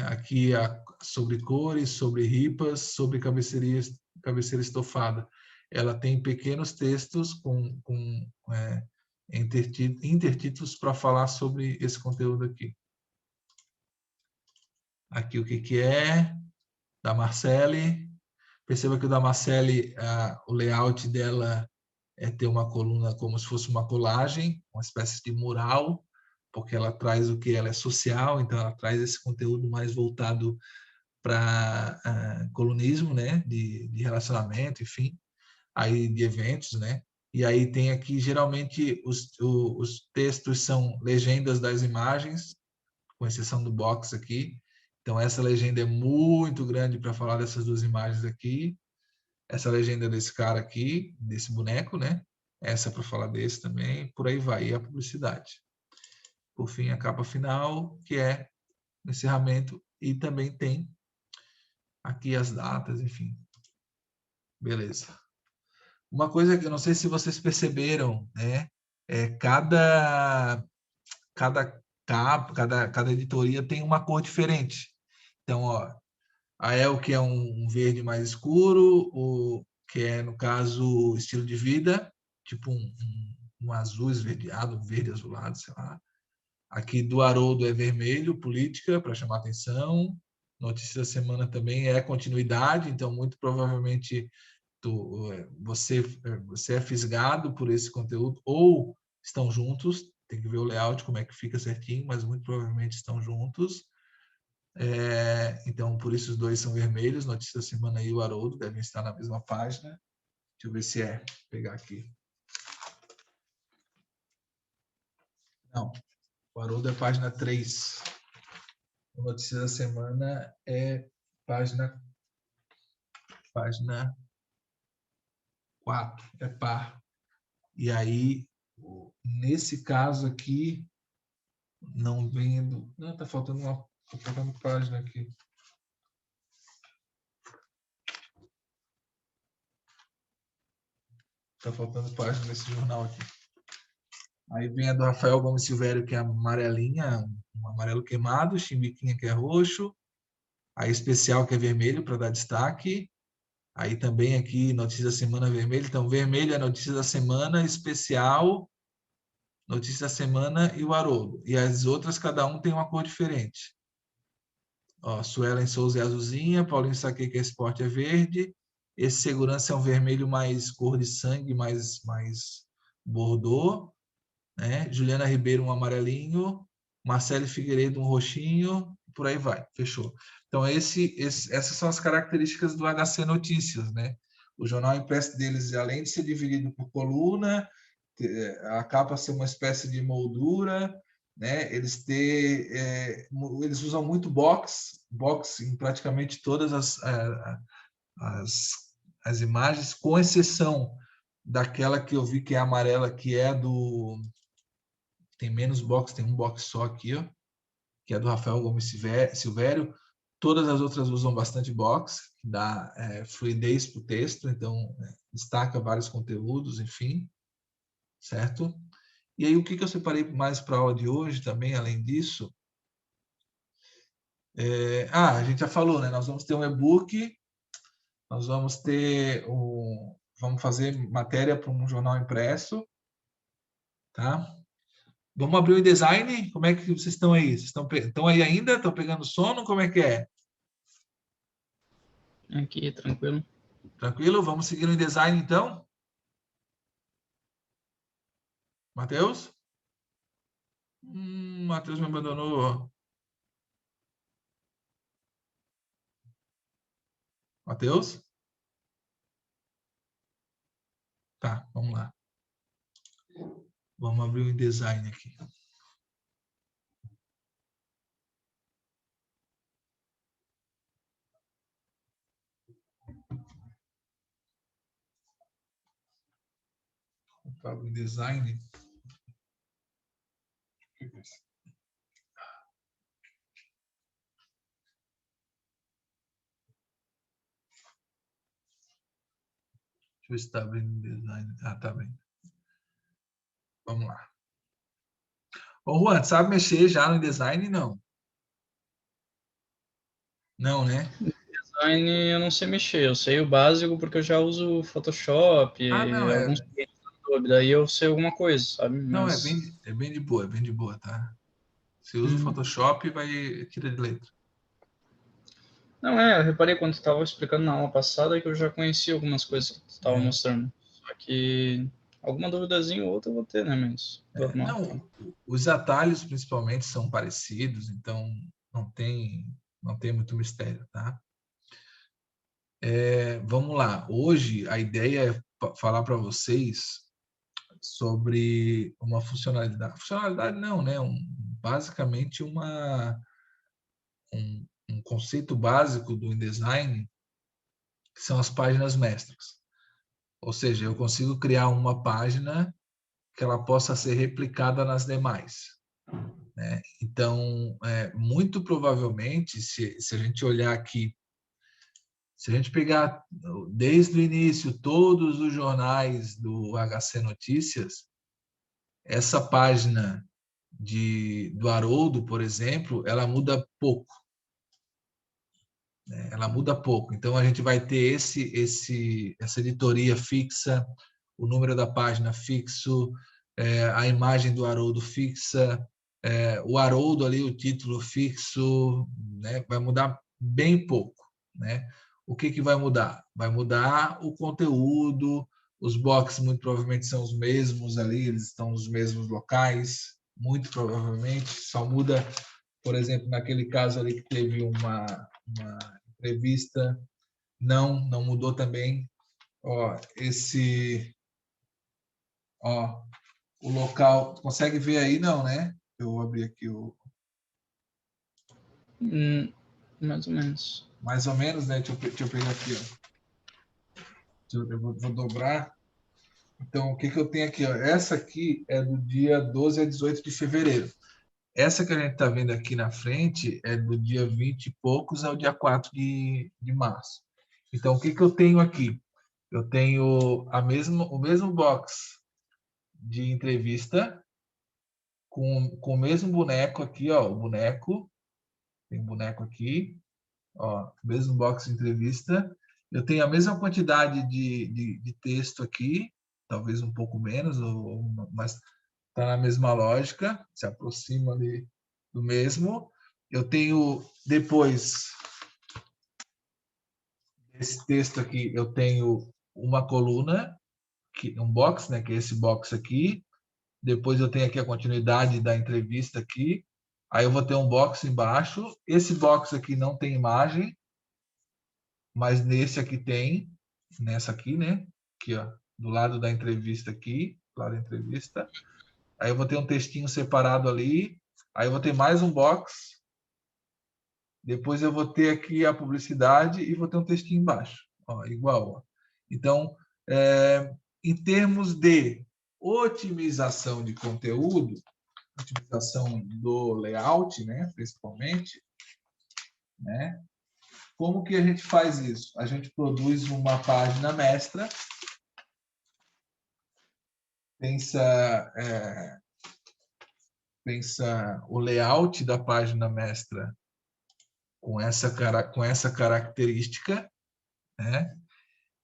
A: Aqui sobre cores, sobre ripas, sobre cabeceira estofada. Ela tem pequenos textos com intertítulos para falar sobre esse conteúdo aqui. Aqui o que é, da Marcele. Perceba que o da Marcele, o layout dela é ter uma coluna como se fosse uma colagem, uma espécie de mural, porque ela traz o que ela é social, então ela traz esse conteúdo mais voltado para colunismo, né, de relacionamento, enfim, aí de eventos, né. E aí tem aqui, geralmente, os textos são legendas das imagens, com exceção do box aqui. Então, essa legenda é muito grande para falar dessas duas imagens aqui. Essa legenda desse cara aqui, desse boneco, né? Essa para falar desse também, por aí vai. E a publicidade. Por fim, a capa final, que é o encerramento. E também tem aqui as datas, enfim. Beleza. Uma coisa que eu não sei se vocês perceberam, né? Cada editoria tem uma cor diferente. Então, ó, a que é um verde mais escuro, o que é, no caso, estilo de vida, tipo um azul esverdeado, um verde azulado, sei lá. Aqui do Haroldo é vermelho, política, para chamar atenção. Notícia da semana também é continuidade, então muito provavelmente você é fisgado por esse conteúdo ou estão juntos, tem que ver o layout, como é que fica certinho, mas muito provavelmente estão juntos. Então, por isso os dois são vermelhos, Notícia da Semana e o Haroldo devem estar na mesma página. Deixa eu ver se vou pegar aqui. Não, o Haroldo é página 3. A Notícia da Semana é página 4, é par. E aí, nesse caso aqui, não vendo... Não, tá faltando página aqui. Tá faltando página nesse jornal aqui. Aí vem a do Rafael Gomes Silvério, que é amarelinha, um amarelo queimado, Chimbiquinha, que é roxo, a especial, que é vermelho, para dar destaque. Aí também aqui, Notícia da Semana vermelho. Então, vermelho é Notícia da Semana, especial, Notícia da Semana e o Haroldo. E as outras, cada um tem uma cor diferente. Ó, Suelen Souza é azulzinha, Paulinho Saquei, que é esporte, é verde. Esse segurança é um vermelho mais cor de sangue, mais bordô. Né? Juliana Ribeiro, um amarelinho. Marcelo Figueiredo, um roxinho. Por aí vai, fechou. Então, essas são as características do HC Notícias, né? O jornal impresso deles, além de ser dividido por coluna, a capa ser uma espécie de moldura, né? Eles usam muito box em praticamente todas as imagens, com exceção daquela que eu vi que é amarela, que é tem menos box, tem um box só aqui, ó, que é do Rafael Gomes Silvério. Todas as outras usam bastante box, que dá fluidez para o texto, então destaca vários conteúdos, enfim, certo? E aí, o que eu separei mais para a aula de hoje também, além disso? A gente já falou, né? Nós vamos ter um e-book, nós vamos ter vamos fazer matéria para um jornal impresso, tá? Vamos abrir o InDesign? Como é que vocês estão aí? Vocês estão aí ainda? Estão pegando sono? Como é que é?
C: Aqui, tranquilo.
A: Tranquilo? Vamos seguir no InDesign, então? Matheus? Matheus me abandonou. Matheus? Tá, vamos lá. Vamos abrir o InDesign aqui. Para o InDesign. Deixa eu ver se está abrindo o InDesign. Ah, tá bem. Vamos lá. Ô, Juan, sabe mexer já no InDesign? Não. Não, né?
C: Design eu não sei mexer, eu sei o básico porque eu já uso Photoshop,
A: Ah, não,
C: alguns programas do Adobe, daí eu sei alguma coisa, sabe?
A: não,
C: Mas
A: é bem de boa, tá? Você usa o
C: hum,
A: Photoshop e vai tira de letra.
C: não eu reparei quando tu estava explicando na aula passada que eu já conhecia algumas coisas que tu estava
A: É.
C: mostrando. Só que alguma duvidazinha ou outra eu vou ter, né? Mas normal.
A: Não, os atalhos principalmente são parecidos, então não tem, não tem muito mistério, tá? Vamos lá. Hoje a ideia é falar para vocês sobre uma funcionalidade. Funcionalidade não, né? Basicamente um conceito básico do InDesign, que são as páginas mestras. Ou seja, eu consigo criar uma página que ela possa ser replicada nas demais. Né? Então, muito provavelmente, se a gente olhar aqui, se a gente pegar desde o início todos os jornais do HC Notícias, essa página do Haroldo, por exemplo, ela muda pouco. Né? Ela muda pouco. Então, a gente vai ter essa editoria fixa, o número da página fixo, a imagem do Haroldo fixa, o Haroldo ali, o título fixo, né? Vai mudar bem pouco. Né? O que vai mudar? Vai mudar o conteúdo, os boxes muito provavelmente são os mesmos ali, eles estão nos mesmos locais, muito provavelmente, só muda, por exemplo, naquele caso ali que teve uma entrevista, não mudou também. Ó, ó, o local, consegue ver aí? Não, né? Eu vou abrir aqui
C: Mais ou menos.
A: mais ou menos, né? Deixa eu pegar aqui, ó. Eu vou dobrar. Então, o que eu tenho aqui? Ó? Essa aqui é do dia 12 a 18 de fevereiro. Essa que a gente está vendo aqui na frente é do dia 20 e poucos ao dia 4 de março. Então, o que eu tenho aqui? Eu tenho o mesmo box de entrevista com o mesmo boneco aqui, ó, o boneco, tem boneco aqui, ó, mesmo box de entrevista. Eu tenho a mesma quantidade de texto aqui, talvez um pouco menos, mas está na mesma lógica, se aproxima ali do mesmo. Eu tenho depois esse texto aqui, eu tenho uma coluna, um box, né, que é esse box aqui. Depois eu tenho aqui a continuidade da entrevista aqui. Aí eu vou ter um box embaixo. Esse box aqui não tem imagem, mas nesse aqui tem, nessa aqui, né? Aqui, ó, do lado da entrevista aqui, do lado da entrevista. Aí eu vou ter um textinho separado ali. Aí eu vou ter mais um box. Depois eu vou ter aqui a publicidade e vou ter um textinho embaixo, ó, igual. Ó. Então, em termos de otimização de conteúdo, otimização do layout, né, principalmente, né? Como que a gente faz isso? A gente produz uma página mestra, pensa, pensa o layout da página mestra com essa característica, né?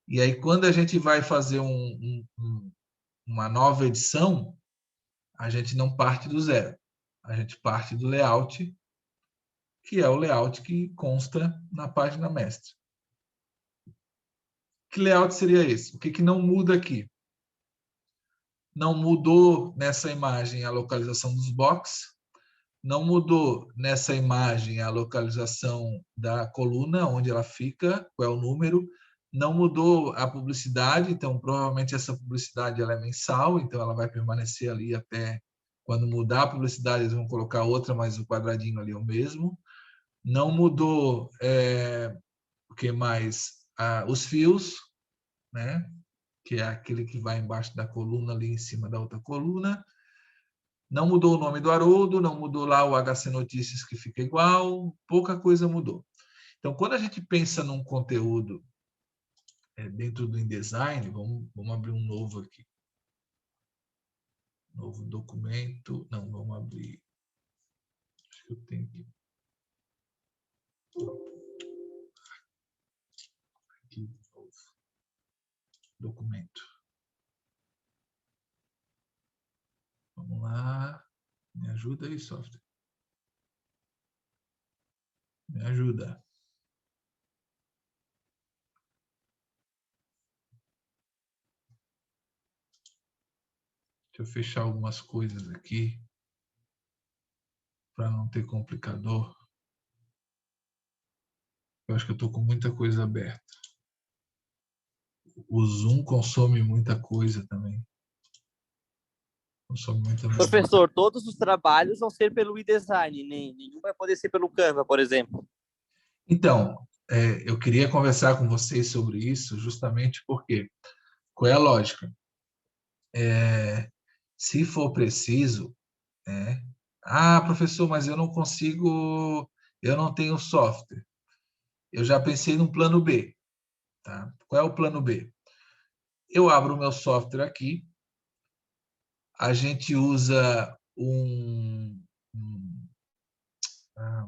A: E aí, quando a gente vai fazer uma nova edição, a gente não parte do zero. A gente parte do layout, que é o layout que consta na página mestra. Que layout seria esse? O que não muda aqui? Não mudou nessa imagem a localização dos boxes, não mudou nessa imagem a localização da coluna, onde ela fica, qual é o número, não mudou a publicidade, então provavelmente essa publicidade ela é mensal, então ela vai permanecer ali até quando mudar a publicidade, eles vão colocar outra, mas o quadradinho ali é o mesmo. Não mudou, o que mais? Os fios, né? Que é aquele que vai embaixo da coluna, ali em cima da outra coluna. Não mudou o nome do Haroldo, não mudou lá o HC Notícias, que fica igual, pouca coisa mudou. Então, quando a gente pensa num conteúdo dentro do InDesign, vamos abrir um novo aqui. Novo documento. Não, vamos abrir. Acho que eu tenho aqui. documento. Vamos lá. Me ajuda aí, software. Me ajuda. Deixa eu fechar algumas coisas aqui para não ter complicador. Eu acho que eu estou com muita coisa aberta. O Zoom consome muita coisa também. Consome muita memória.
D: Professor, todos os trabalhos vão ser pelo eDesign, nenhum vai poder ser pelo Canva, por exemplo.
A: Então, eu queria conversar com vocês sobre isso justamente porque qual é a lógica? Se for preciso, professor, mas eu não consigo, eu não tenho software. Eu já pensei num plano B. Tá? Qual é o plano B? Eu abro o meu software aqui, a gente usa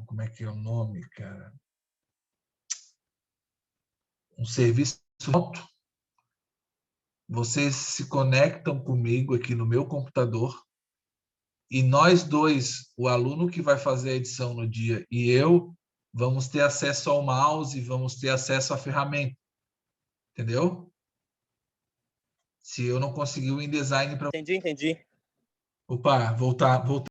A: como é que é o nome, cara? Um serviço remoto. Vocês se conectam comigo aqui no meu computador e nós dois, o aluno que vai fazer a edição no dia e eu, vamos ter acesso ao mouse, vamos ter acesso à ferramenta. Entendeu? Se eu não conseguir o InDesign para...
D: Entendi.
A: Opa, voltar